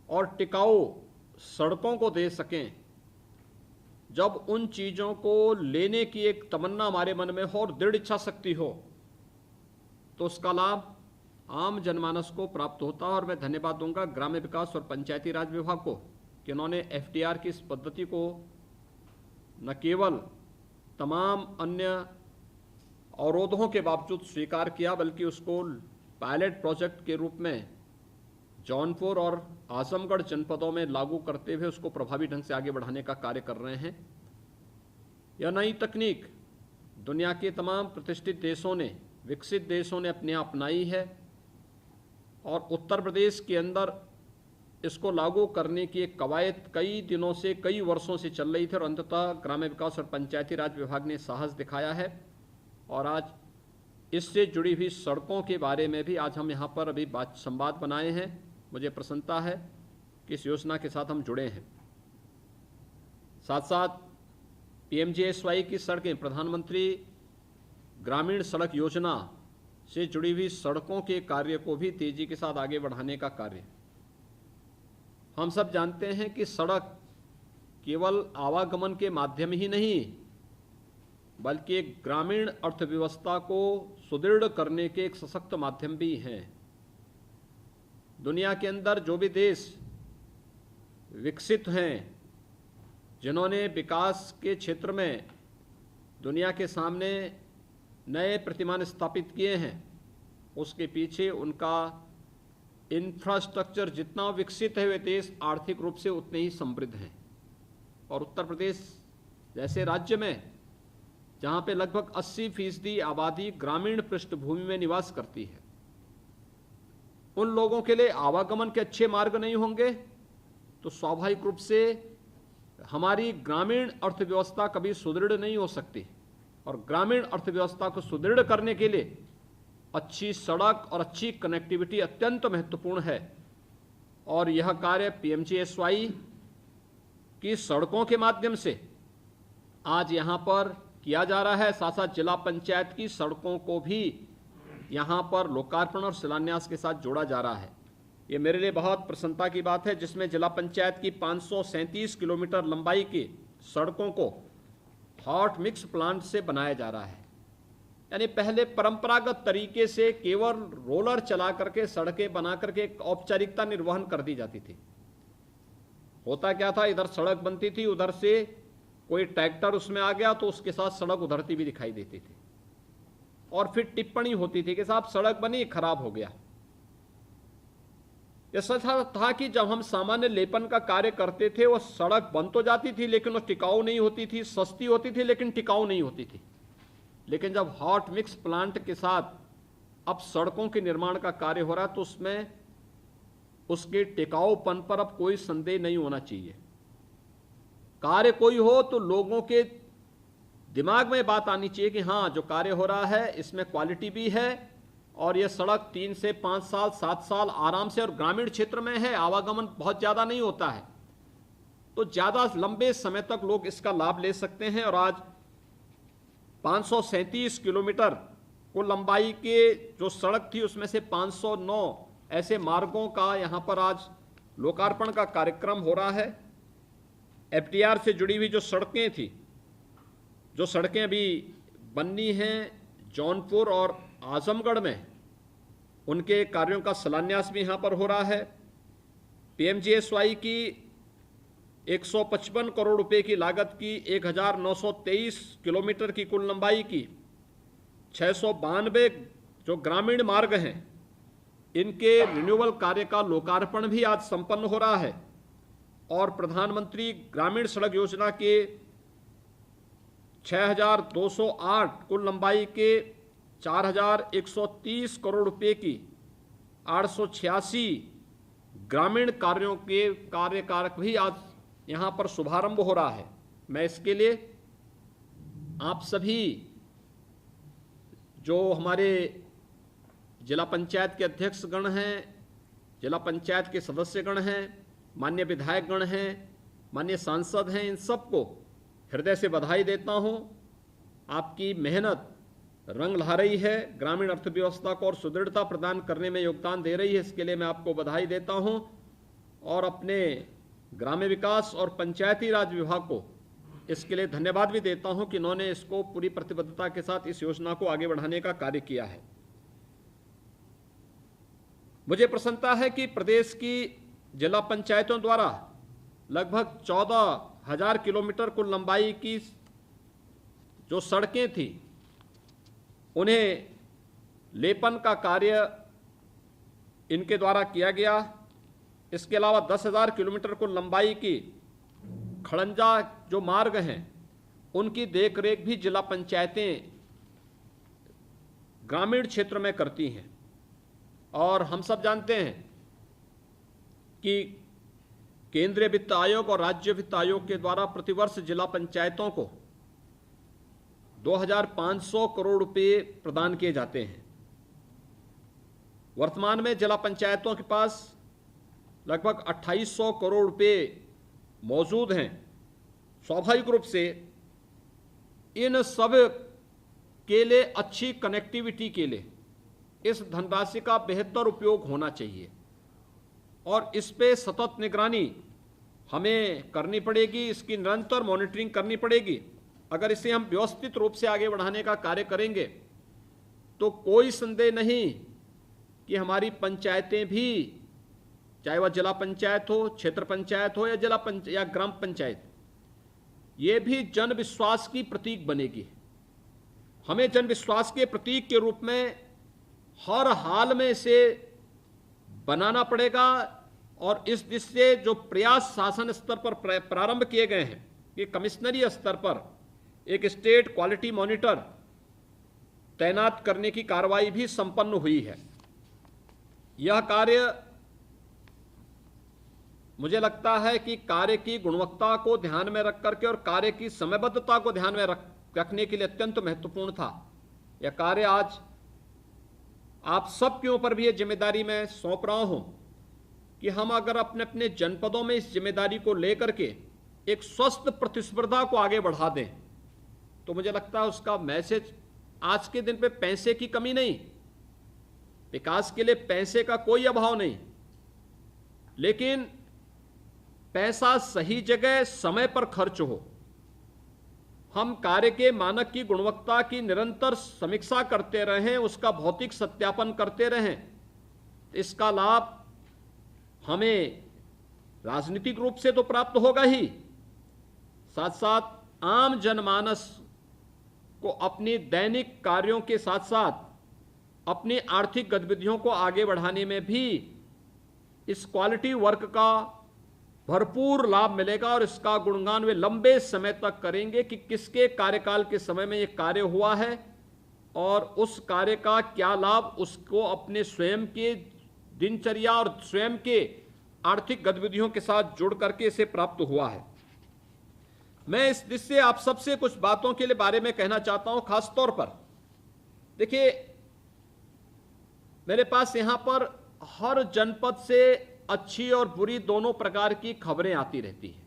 N: और टिकाऊ सड़कों को दे सकें, जब उन चीज़ों को लेने की एक तमन्ना हमारे मन में हो और दृढ़ इच्छा शक्ति हो, तो उसका लाभ आम जनमानस को प्राप्त होता है। और मैं धन्यवाद दूंगा ग्राम्य विकास और पंचायती राज विभाग को कि उन्होंने एफडीआर की इस पद्धति को न केवल तमाम अन्य अवरोधों के बावजूद स्वीकार किया, बल्कि उसको पायलट प्रोजेक्ट के रूप में जौनपुर और आजमगढ़ जनपदों में लागू करते हुए उसको प्रभावी ढंग से आगे बढ़ाने का कार्य कर रहे हैं। यह नई तकनीक दुनिया के तमाम प्रतिष्ठित देशों ने, विकसित देशों ने अपने यहाँ अपनाई है और उत्तर प्रदेश के अंदर इसको लागू करने की एक कवायद कई दिनों से, कई वर्षों से चल रही थी और अंततः ग्राम्य विकास और पंचायती राज विभाग ने साहस दिखाया है। और आज इससे जुड़ी हुई सड़कों के बारे में भी आज हम यहाँ पर अभी संवाद बनाए हैं। मुझे प्रसन्नता है कि इस योजना के साथ हम जुड़े हैं। साथ साथ पीएमजीएसवाई की सड़कें, प्रधानमंत्री ग्रामीण सड़क योजना से जुड़ी हुई सड़कों के कार्य को भी तेजी के साथ आगे बढ़ाने का कार्य। हम सब जानते हैं कि सड़क केवल आवागमन के माध्यम ही नहीं, बल्कि एक ग्रामीण अर्थव्यवस्था को सुदृढ़ करने के एक सशक्त माध्यम भी हैं। दुनिया के अंदर जो भी देश विकसित हैं, जिन्होंने विकास के क्षेत्र में दुनिया के सामने नए प्रतिमान स्थापित किए हैं, उसके पीछे उनका इंफ्रास्ट्रक्चर जितना विकसित है वे देश आर्थिक रूप से उतने ही समृद्ध हैं। और उत्तर प्रदेश जैसे राज्य में जहाँ पे लगभग 80% आबादी ग्रामीण पृष्ठभूमि में निवास करती है, उन लोगों के लिए आवागमन के अच्छे मार्ग नहीं होंगे तो स्वाभाविक रूप से हमारी ग्रामीण अर्थव्यवस्था कभी सुदृढ़ नहीं हो सकती। और ग्रामीण अर्थव्यवस्था को सुदृढ़ करने के लिए अच्छी सड़क और अच्छी कनेक्टिविटी अत्यंत महत्वपूर्ण है। और यह कार्य पीएमजीएसवाई की सड़कों के माध्यम से आज यहाँ पर किया जा रहा है। साथ साथ जिला पंचायत की सड़कों को भी यहाँ पर लोकार्पण और शिलान्यास के साथ जोड़ा जा रहा है। ये मेरे लिए बहुत प्रसन्नता की बात है, जिसमें जिला पंचायत की 537 किलोमीटर लंबाई की सड़कों को हॉट मिक्स प्लांट से बनाया जा रहा है। यानी पहले परंपरागत तरीके से केवल रोलर चला करके सड़कें बना करके एक औपचारिकता निर्वहन कर दी जाती थी। होता क्या था, इधर सड़क बनती थी, उधर से कोई ट्रैक्टर उसमें आ गया तो उसके साथ सड़क उधरती भी दिखाई देती थी और फिर टिप्पणी होती थी कि साहब सड़क बनी, खराब हो गया। ऐसा था कि जब हम सामान्य लेपन का कार्य करते थे वो सड़क बन तो जाती थी लेकिन वो टिकाऊ नहीं होती थी, सस्ती होती थी लेकिन टिकाऊ नहीं होती थी। लेकिन जब हॉट मिक्स प्लांट के साथ अब सड़कों के निर्माण का कार्य हो रहा है तो उसमें उसके टिकाऊपन पर अब कोई संदेह नहीं होना चाहिए। कार्य कोई हो तो लोगों के दिमाग में बात आनी चाहिए कि हाँ, जो कार्य हो रहा है इसमें क्वालिटी भी है और यह सड़क 3 से 5 साल 7 साल आराम से, और ग्रामीण क्षेत्र में है, आवागमन बहुत ज़्यादा नहीं होता है तो ज़्यादा लंबे समय तक लोग इसका लाभ ले सकते हैं। और आज 537 किलोमीटर को लंबाई के जो सड़क थी उसमें से 509 ऐसे मार्गों का यहाँ पर आज लोकार्पण का कार्यक्रम हो रहा है। एफडीआर से जुड़ी हुई जो सड़कें थी, जो सड़कें अभी बननी हैं जौनपुर और आजमगढ़ में, उनके कार्यों का शिलान्यास भी यहाँ पर हो रहा है। पीएमजीएसवाई की 155 करोड़ रुपए की लागत की 1923 किलोमीटर की कुल लंबाई की 692 जो ग्रामीण मार्ग हैं, इनके रिन्यूअल कार्य का लोकार्पण भी आज संपन्न हो रहा है। और प्रधानमंत्री ग्रामीण सड़क योजना के 6208 कुल लंबाई के 4130 करोड़ रुपए की 886 ग्रामीण कार्यों के कार्यकारक भी आज यहाँ पर शुभारंभ हो रहा है। मैं इसके लिए आप सभी जो हमारे जिला पंचायत के अध्यक्षगण हैं, जिला पंचायत के सदस्यगण हैं, माननीय विधायकगण हैं, माननीय सांसद हैं, इन सबको हृदय से बधाई देता हूं। आपकी मेहनत रंग ला रही है, ग्रामीण अर्थव्यवस्था को और सुदृढ़ता प्रदान करने में योगदान दे रही है। इसके लिए मैं आपको बधाई देता हूं और अपने ग्राम्य विकास और पंचायती राज विभाग को इसके लिए धन्यवाद भी देता हूं कि इन्होंने इसको पूरी प्रतिबद्धता के साथ इस योजना को आगे बढ़ाने का कार्य किया है। मुझे प्रसन्नता है कि प्रदेश की जिला पंचायतों द्वारा लगभग 14,000 किलोमीटर कुल लंबाई की जो सड़कें थी उन्हें लेपन का कार्य इनके द्वारा किया गया। इसके अलावा 10,000 किलोमीटर कुल लंबाई की खड़ंजा जो मार्ग हैं उनकी देखरेख भी जिला पंचायतें ग्रामीण क्षेत्र में करती हैं। और हम सब जानते हैं कि केंद्रीय वित्त आयोग और राज्य वित्त आयोग के द्वारा प्रतिवर्ष जिला पंचायतों को 2500 करोड़ रुपए प्रदान किए जाते हैं। वर्तमान में जिला पंचायतों के पास लगभग 2800 करोड़ रुपए मौजूद हैं। स्वाभाविक रूप से इन सब के लिए अच्छी कनेक्टिविटी के लिए इस धनराशि का बेहतर उपयोग होना चाहिए और इस पे सतत निगरानी हमें करनी पड़ेगी, इसकी निरंतर मॉनिटरिंग करनी पड़ेगी। अगर इसे हम व्यवस्थित रूप से आगे बढ़ाने का कार्य करेंगे तो कोई संदेह नहीं कि हमारी पंचायतें भी, चाहे वह जिला पंचायत हो, क्षेत्र पंचायत हो या ग्राम पंचायत, ये भी जन विश्वास की प्रतीक बनेगी। हमें जन विश्वास के प्रतीक के रूप में हर हाल में इसे बनाना पड़ेगा और इस दिशा से जो प्रयास शासन स्तर पर प्रारंभ किए गए हैं कि कमिश्नरी स्तर पर एक स्टेट क्वालिटी मॉनिटर तैनात करने की कार्रवाई भी संपन्न हुई है। यह कार्य मुझे लगता है कि कार्य की गुणवत्ता को ध्यान में रख करके और कार्य की समयबद्धता को ध्यान में रखने के लिए अत्यंत महत्वपूर्ण था। यह कार्य आज आप सब के ऊपर भी ये जिम्मेदारी मैं सौंप रहा हूं कि हम अगर अपने अपने जनपदों में इस जिम्मेदारी को लेकर के एक स्वस्थ प्रतिस्पर्धा को आगे बढ़ा दें तो मुझे लगता है उसका मैसेज आज के दिन पे पैसे की कमी नहीं, विकास के लिए पैसे का कोई अभाव नहीं, लेकिन पैसा सही जगह समय पर खर्च हो। हम कार्य के मानक की गुणवत्ता की निरंतर समीक्षा करते रहें, उसका भौतिक सत्यापन करते रहें, इसका लाभ हमें राजनीतिक रूप से तो प्राप्त होगा ही, साथ साथ आम जनमानस को अपनी दैनिक कार्यों के साथ साथ अपनी आर्थिक गतिविधियों को आगे बढ़ाने में भी इस क्वालिटी वर्क का भरपूर लाभ मिलेगा और इसका गुणगान वे लंबे समय तक करेंगे कि किसके कार्यकाल के समय में ये कार्य हुआ है और उस कार्य का क्या लाभ उसको अपने स्वयं के दिनचर्या और स्वयं के आर्थिक गतिविधियों के साथ जुड़ करके इसे प्राप्त हुआ है। मैं इस दृष्टि से आप सबसे कुछ बातों के लिए बारे में कहना चाहता हूं। खास तौर पर देखिए, मेरे पास यहां पर हर जनपद से अच्छी और बुरी दोनों प्रकार की खबरें आती रहती हैं।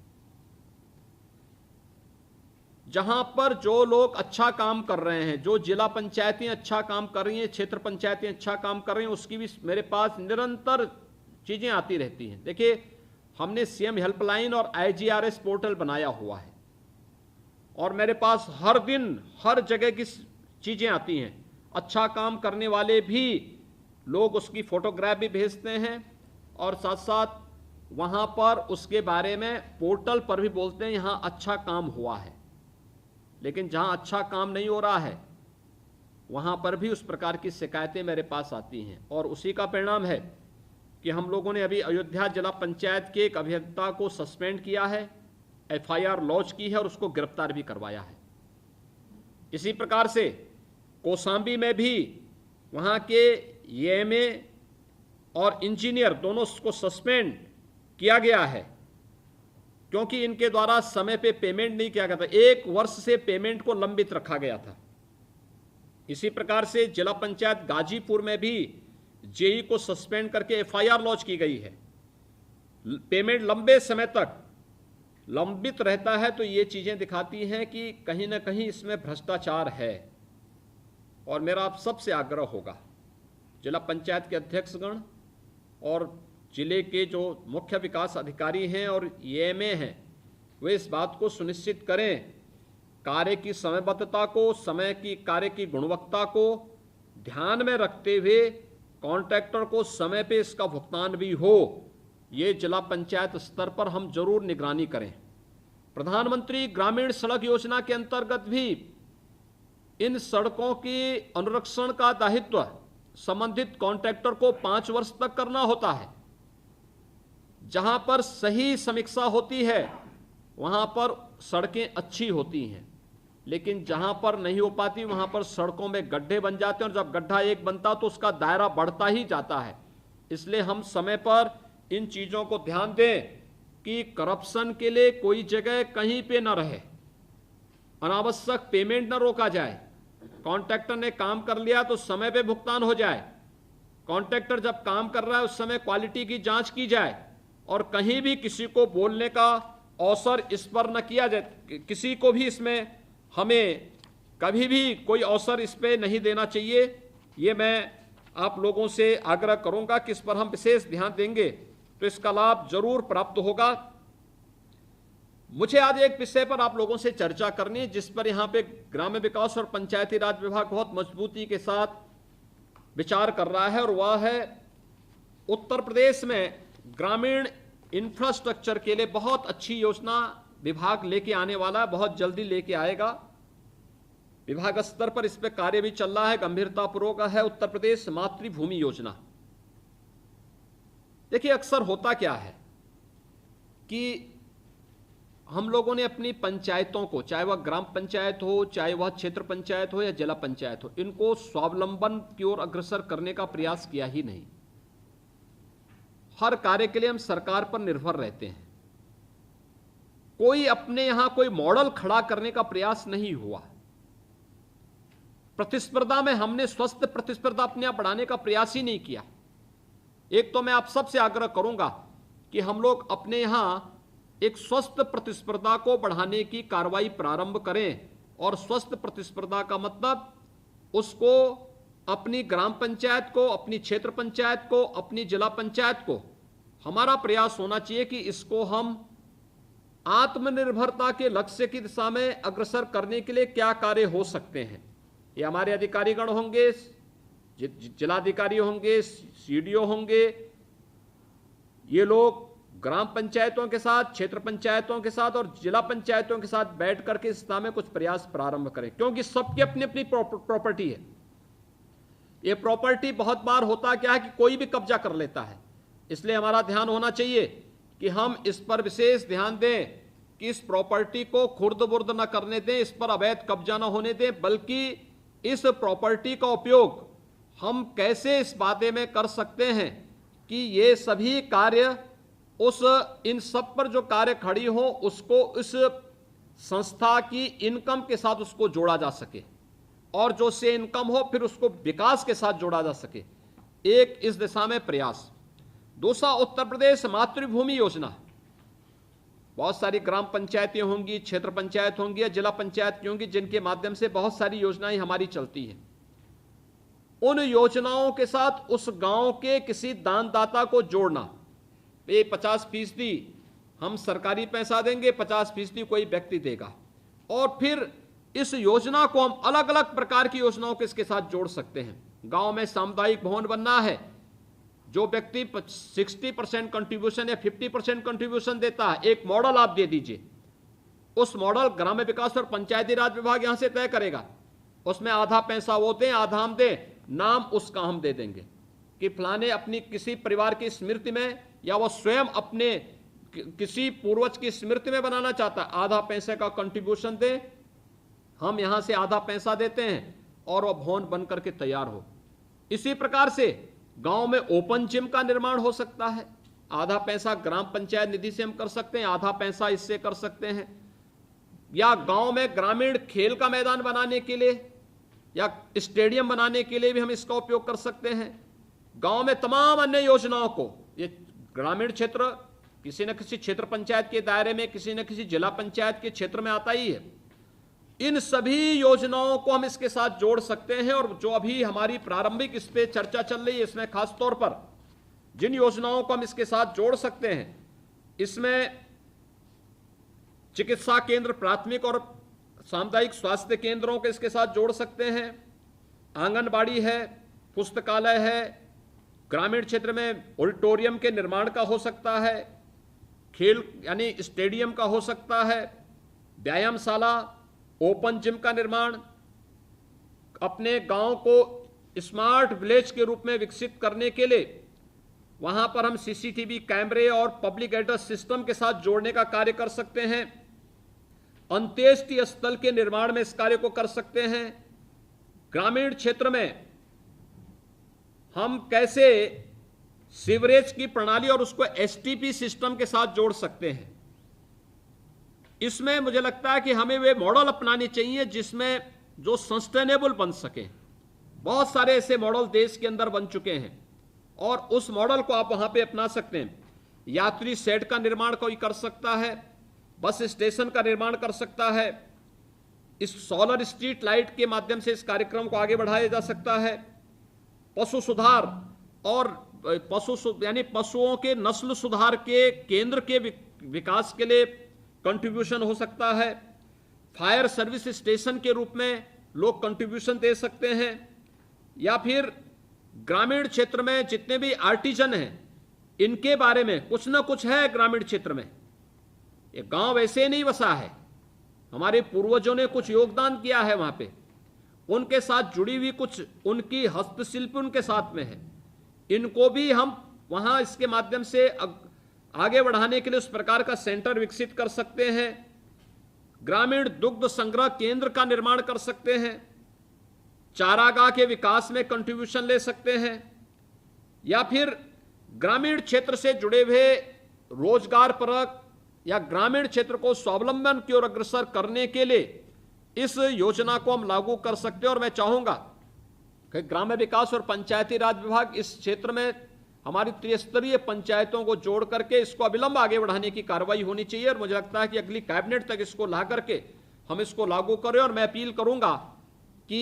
N: जहां पर जो लोग अच्छा काम कर रहे हैं, जो जिला पंचायतें अच्छा काम कर रही हैं, क्षेत्र पंचायतें अच्छा काम कर रही हैं, उसकी भी मेरे पास निरंतर चीजें आती रहती हैं। देखिए, हमने सीएम हेल्पलाइन और IGRS पोर्टल बनाया हुआ है और मेरे पास हर दिन हर जगह की चीजें आती हैं। अच्छा काम करने वाले भी लोग उसकी फोटोग्राफ भी भेजते हैं और साथ साथ वहां पर उसके बारे में पोर्टल पर भी बोलते हैं यहां अच्छा काम हुआ है। लेकिन जहां अच्छा काम नहीं हो रहा है वहां पर भी उस प्रकार की शिकायतें मेरे पास आती हैं और उसी का परिणाम है कि हम लोगों ने अभी अयोध्या जिला पंचायत के एक अभियंता को सस्पेंड किया है, FIR लॉन्च की है और उसको गिरफ्तार भी करवाया है। इसी प्रकार से कौशाम्बी में भी वहां के EMA और इंजीनियर दोनों को सस्पेंड किया गया है क्योंकि इनके द्वारा समय पे पेमेंट नहीं किया गया था। 1 वर्ष से पेमेंट को लंबित रखा गया था। इसी प्रकार से जिला पंचायत गाजीपुर में भी JE को सस्पेंड करके FIR लॉन्च की गई है। पेमेंट लंबे समय तक लंबित रहता है तो ये चीजें दिखाती हैं कि कहीं ना कहीं इसमें भ्रष्टाचार है। और मेरा आप सबसे आग्रह होगा, जिला पंचायत के अध्यक्षगण और जिले के जो मुख्य विकास अधिकारी हैं और EMA हैं, वे इस बात को सुनिश्चित करें, कार्य की समयबद्धता को, समय की कार्य की गुणवत्ता को ध्यान में रखते हुए कॉन्ट्रैक्टर को समय पे इसका भुगतान भी हो। ये जिला पंचायत स्तर पर हम जरूर निगरानी करें। प्रधानमंत्री ग्रामीण सड़क योजना के अंतर्गत भी इन सड़कों के अनुरक्षण का दायित्व संबंधित कॉन्ट्रैक्टर को 5 वर्ष तक करना होता है। जहां पर सही समीक्षा होती है वहां पर सड़कें अच्छी होती हैं, लेकिन जहां पर नहीं हो पाती वहां पर सड़कों में गड्ढे बन जाते हैं और जब गड्ढा एक बनता तो उसका दायरा बढ़ता ही जाता है। इसलिए हम समय पर इन चीजों को ध्यान दें कि करप्शन के लिए कोई जगह कहीं पे न रहे, अनावश्यक पेमेंट न रोका जाए। कॉन्ट्रैक्टर ने काम कर लिया तो समय पे भुगतान हो जाए। कॉन्ट्रैक्टर जब काम कर रहा है उस समय क्वालिटी की जांच की जाए और कहीं भी किसी को बोलने का अवसर इस पर न किया जाए। किसी को भी इसमें हमें कभी भी कोई अवसर इस पे नहीं देना चाहिए। ये मैं आप लोगों से आग्रह करूंगा कि इस पर हम विशेष ध्यान देंगे तो इसका लाभ जरूर प्राप्त होगा। मुझे आज एक विषय पर आप लोगों से चर्चा करनी है, जिस पर यहां पे ग्राम्य विकास और पंचायती राज विभाग बहुत मजबूती के साथ विचार कर रहा है, और वह है उत्तर प्रदेश में ग्रामीण इंफ्रास्ट्रक्चर के लिए बहुत अच्छी योजना विभाग लेके आने वाला है, बहुत जल्दी लेके आएगा। विभाग स्तर पर इस पे कार्य भी चल रहा है, गंभीरतापूर्वक है। उत्तर प्रदेश मातृभूमि योजना। देखिए, अक्सर होता क्या है कि हम लोगों ने अपनी पंचायतों को, चाहे वह ग्राम पंचायत हो, चाहे वह क्षेत्र पंचायत हो या जिला पंचायत हो, इनको स्वावलंबन की ओर अग्रसर करने का प्रयास किया ही नहीं। हर कार्य के लिए हम सरकार पर निर्भर रहते हैं। कोई अपने यहां कोई मॉडल खड़ा करने का प्रयास नहीं हुआ। प्रतिस्पर्धा में हमने स्वस्थ प्रतिस्पर्धा अपने आप बढ़ाने का प्रयास ही नहीं किया। एक तो मैं आप सबसे आग्रह करूंगा कि हम लोग अपने यहां एक स्वस्थ प्रतिस्पर्धा को बढ़ाने की कार्रवाई प्रारंभ करें, और स्वस्थ प्रतिस्पर्धा का मतलब उसको अपनी ग्राम पंचायत को, अपनी क्षेत्र पंचायत को, अपनी जिला पंचायत को, हमारा प्रयास होना चाहिए कि इसको हम आत्मनिर्भरता के लक्ष्य की दिशा में अग्रसर करने के लिए क्या कार्य हो सकते हैं। ये हमारे अधिकारीगण होंगे, जिलाधिकारी होंगे, सीडीओ होंगे, ये लोग ग्राम पंचायतों के साथ, क्षेत्र पंचायतों के साथ और जिला पंचायतों के साथ बैठ करके इस दिशा में कुछ प्रयास प्रारंभ करें, क्योंकि सबकी अपनी अपनी प्रॉपर्टी है। ये प्रॉपर्टी बहुत बार होता क्या है कि कोई भी कब्जा कर लेता है, इसलिए हमारा ध्यान होना चाहिए कि हम इस पर विशेष ध्यान दें कि इस प्रॉपर्टी को खुर्द-बुर्द न करने दें, इस पर अवैध कब्जा न होने दें, बल्कि इस प्रॉपर्टी का उपयोग हम कैसे इस बाते में कर सकते हैं कि ये सभी कार्य इन सब पर जो कार्य खड़ी हो उसको इस संस्था की इनकम के साथ उसको जोड़ा जा सके, और जो से इनकम हो फिर उसको विकास के साथ जोड़ा जा सके। एक इस दिशा में प्रयास। दूसरा, उत्तर प्रदेश मातृभूमि योजना। बहुत सारी ग्राम पंचायतें होंगी, क्षेत्र पंचायत होंगी या जिला पंचायत होंगी, जिनके माध्यम से बहुत सारी योजनाएं हमारी चलती हैं। उन योजनाओं के साथ उस गांव के किसी दानदाता को जोड़ना। ये 50% हम सरकारी पैसा देंगे, 50% कोई व्यक्ति देगा, और फिर इस योजना को हम अलग अलग प्रकार की योजनाओं के इसके साथ जोड़ सकते हैं। गांव में सामुदायिक भवन बनना है, जो व्यक्ति 60% कंट्रीब्यूशन या 50% कंट्रीब्यूशन देता है, एक मॉडल आप दे दीजिए। उस मॉडल ग्राम्य विकास और पंचायती राज विभाग यहां से तय करेगा। उसमें आधा पैसा वो दें, आधा हम दें, नाम उसका हम दे देंगे कि फलाने अपनी किसी परिवार की स्मृति में या वो स्वयं अपने किसी पूर्वज की स्मृति में बनाना चाहता है, आधा पैसे का कंट्रीब्यूशन दे, हम यहां से आधा पैसा देते हैं और वह भवन बन करके तैयार हो। इसी प्रकार से गांव में ओपन जिम का निर्माण हो सकता है, आधा पैसा ग्राम पंचायत निधि से हम कर सकते हैं, आधा पैसा इससे कर सकते हैं। या गांव में ग्रामीण खेल का मैदान बनाने के लिए या स्टेडियम बनाने के लिए भी हम इसका उपयोग कर सकते हैं। गांव में तमाम अन्य योजनाओं को, ये ग्रामीण क्षेत्र किसी न किसी क्षेत्र पंचायत के दायरे में, किसी न किसी जिला पंचायत के क्षेत्र में आता ही है। इन सभी योजनाओं को हम इसके साथ जोड़ सकते हैं, और जो अभी हमारी प्रारंभिक इस पे चर्चा चल रही है, इसमें खास तौर पर जिन योजनाओं को हम इसके साथ जोड़ सकते हैं, इसमें चिकित्सा केंद्र, प्राथमिक और सामुदायिक स्वास्थ्य केंद्रों के इसके साथ जोड़ सकते हैं, आंगनबाड़ी है, पुस्तकालय है, ग्रामीण क्षेत्र में ऑडिटोरियम के निर्माण का हो सकता है, खेल यानी स्टेडियम का हो सकता है, व्यायामशाला, ओपन जिम का निर्माण, अपने गांव को स्मार्ट विलेज के रूप में विकसित करने के लिए वहां पर हम सीसीटीवी कैमरे और पब्लिक एड्रेस सिस्टम के साथ जोड़ने का कार्य कर सकते हैं। अंत्येष्टि स्थल के निर्माण में इस कार्य को कर सकते हैं। ग्रामीण क्षेत्र में हम कैसे सीवरेज की प्रणाली और उसको एसटीपी सिस्टम के साथ जोड़ सकते हैं, इसमें मुझे लगता है कि हमें वे मॉडल अपनाने चाहिए जिसमें जो सस्टेनेबल बन सके। बहुत सारे ऐसे मॉडल देश के अंदर बन चुके हैं और उस मॉडल को आप वहां पे अपना सकते हैं। यात्री शेड का निर्माण कोई कर सकता है, बस स्टेशन का निर्माण कर सकता है, इस सोलर स्ट्रीट लाइट के माध्यम से इस कार्यक्रम को आगे बढ़ाया जा सकता है। पशु सुधार और पशुओं के नस्ल सुधार के केंद्र के विकास के लिए कंट्रीब्यूशन हो सकता है, फायर सर्विस स्टेशन के रूप में लोग कंट्रीब्यूशन दे सकते हैं, या फिर ग्रामीण क्षेत्र में जितने भी आर्टिजन हैं इनके बारे में कुछ ना कुछ है ग्रामीण क्षेत्र में। ये गांव ऐसे नहीं बसा है, हमारे पूर्वजों ने कुछ योगदान किया है वहां पे, उनके साथ जुड़ी हुई कुछ उनकी हस्तशिल्प उनके साथ में है, इनको भी हम वहां इसके माध्यम से आगे बढ़ाने के लिए उस प्रकार का सेंटर विकसित कर सकते हैं। ग्रामीण दुग्ध संग्रह केंद्र का निर्माण कर सकते हैं, चारागाह के विकास में कंट्रीब्यूशन ले सकते हैं, या फिर ग्रामीण क्षेत्र से जुड़े हुए रोजगार परक या ग्रामीण क्षेत्र को स्वावलंबन की ओर अग्रसर करने के लिए इस योजना को हम लागू कर सकते हैं। और मैं चाहूंगा कि ग्राम्य विकास और पंचायती राज विभाग इस क्षेत्र में हमारी त्रिस्तरीय पंचायतों को जोड़ करके इसको अविलंब आगे बढ़ाने की कार्रवाई होनी चाहिए, और मुझे लगता है कि अगली कैबिनेट तक इसको ला करके हम इसको लागू करें। और मैं अपील करूंगा कि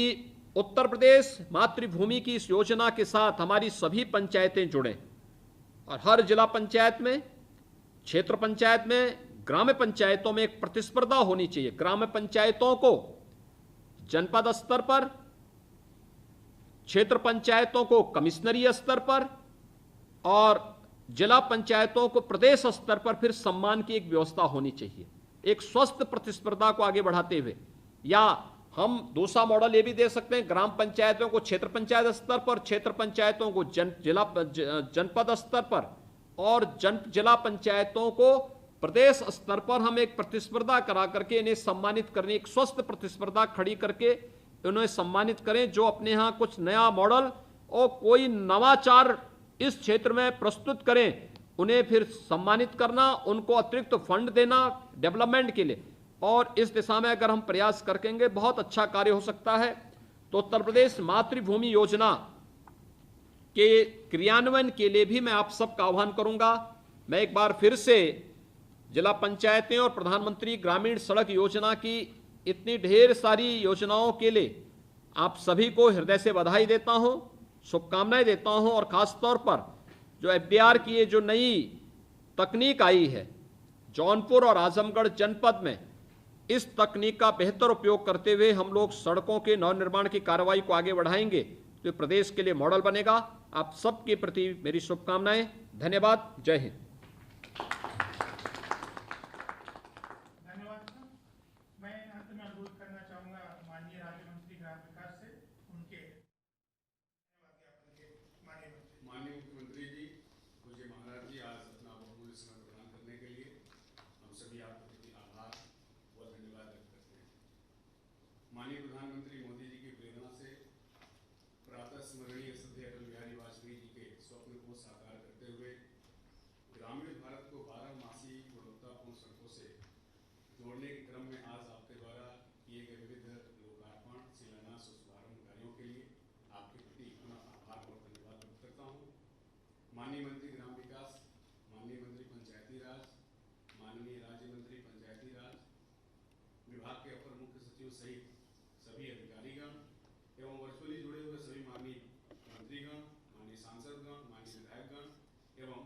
N: उत्तर प्रदेश मातृभूमि की इस योजना के साथ हमारी सभी पंचायतें जुड़ें, और हर जिला पंचायत में, क्षेत्र पंचायत में, ग्राम्य पंचायतों में एक प्रतिस्पर्धा होनी चाहिए। ग्राम्य पंचायतों को जनपद स्तर पर, क्षेत्र पंचायतों को कमिश्नरी स्तर पर, और जिला पंचायतों को प्रदेश स्तर पर फिर सम्मान की एक व्यवस्था होनी चाहिए, एक स्वस्थ प्रतिस्पर्धा को आगे बढ़ाते हुए। या हम दूसरा मॉडल ये भी दे सकते हैं, ग्राम पंचायतों को क्षेत्र पंचायत स्तर पर, क्षेत्र पंचायतों को जनपद स्तर पर, और जिला पंचायतों को प्रदेश स्तर पर हम एक प्रतिस्पर्धा करा करके इन्हें सम्मानित करने, एक स्वस्थ प्रतिस्पर्धा खड़ी करके उन्हें सम्मानित करें, जो अपने यहाँ कुछ नया मॉडल और कोई नवाचार इस क्षेत्र में प्रस्तुत करें, उन्हें फिर सम्मानित करना, उनको अतिरिक्त फंड देना डेवलपमेंट के लिए। और इस दिशा में अगर हम प्रयास करेंगे बहुत अच्छा कार्य हो सकता है। तो उत्तर प्रदेश मातृभूमि योजना के क्रियान्वयन के लिए भी मैं आप सबका आह्वान करूंगा। मैं एक बार फिर से जिला पंचायतें और प्रधानमंत्री ग्रामीण सड़क योजना की इतनी ढेर सारी योजनाओं के लिए आप सभी को हृदय से बधाई देता हूं, शुभकामनाएं देता हूं। और खास तौर पर जो FDR की ये जो नई तकनीक आई है जौनपुर और आजमगढ़ जनपद में, इस तकनीक का बेहतर उपयोग करते हुए हम लोग सड़कों के नवनिर्माण की कार्रवाई को आगे बढ़ाएंगे तो प्रदेश के लिए मॉडल बनेगा। आप सबके प्रति मेरी शुभकामनाएं। धन्यवाद। जय हिंद।
B: धन्यवाद। मैं अंत में अनुरोध करना चाहूंगा माननीय राज्य मंत्री ग्राम विकास से उनके
O: माननीय मुख्यमंत्री जी, पूज्य महाराज जी, आज अपना बहुमूल्य समय प्रदान करने के लिए हम सभी आपके प्रति आभार व धन्यवाद व्यक्त करते हैं। माननीय प्रधानमंत्री मोदी जी की प्रेरणा से प्रातः स्मरणीय श्रद्धेय अटल बिहारी वाजपेयी जी के स्वप्न को साकार करते हुए ग्रामीण भारत को 12 गुणवत्तापूर्ण सड़कों से जोड़ने के क्रम में आज आपके द्वारा किए गए विविध लोकार्पण, शिलान्यास और शुभारंभ कार्यों के लिए आपके प्रति पुनः आभार और धन्यवाद व्यक्त करता हूँ। माननीय मंत्री ग्राम विकास, माननीय मंत्री पंचायती राज, माननीय राज्य मंत्री पंचायती राज विभाग के अपर मुख्य सचिव सहित सभी अधिकारीगण एवं वर्चुअली जुड़े हुए सभी माननीय मंत्रीगण, माननीय सांसदगण, माननीय विधायकगण एवं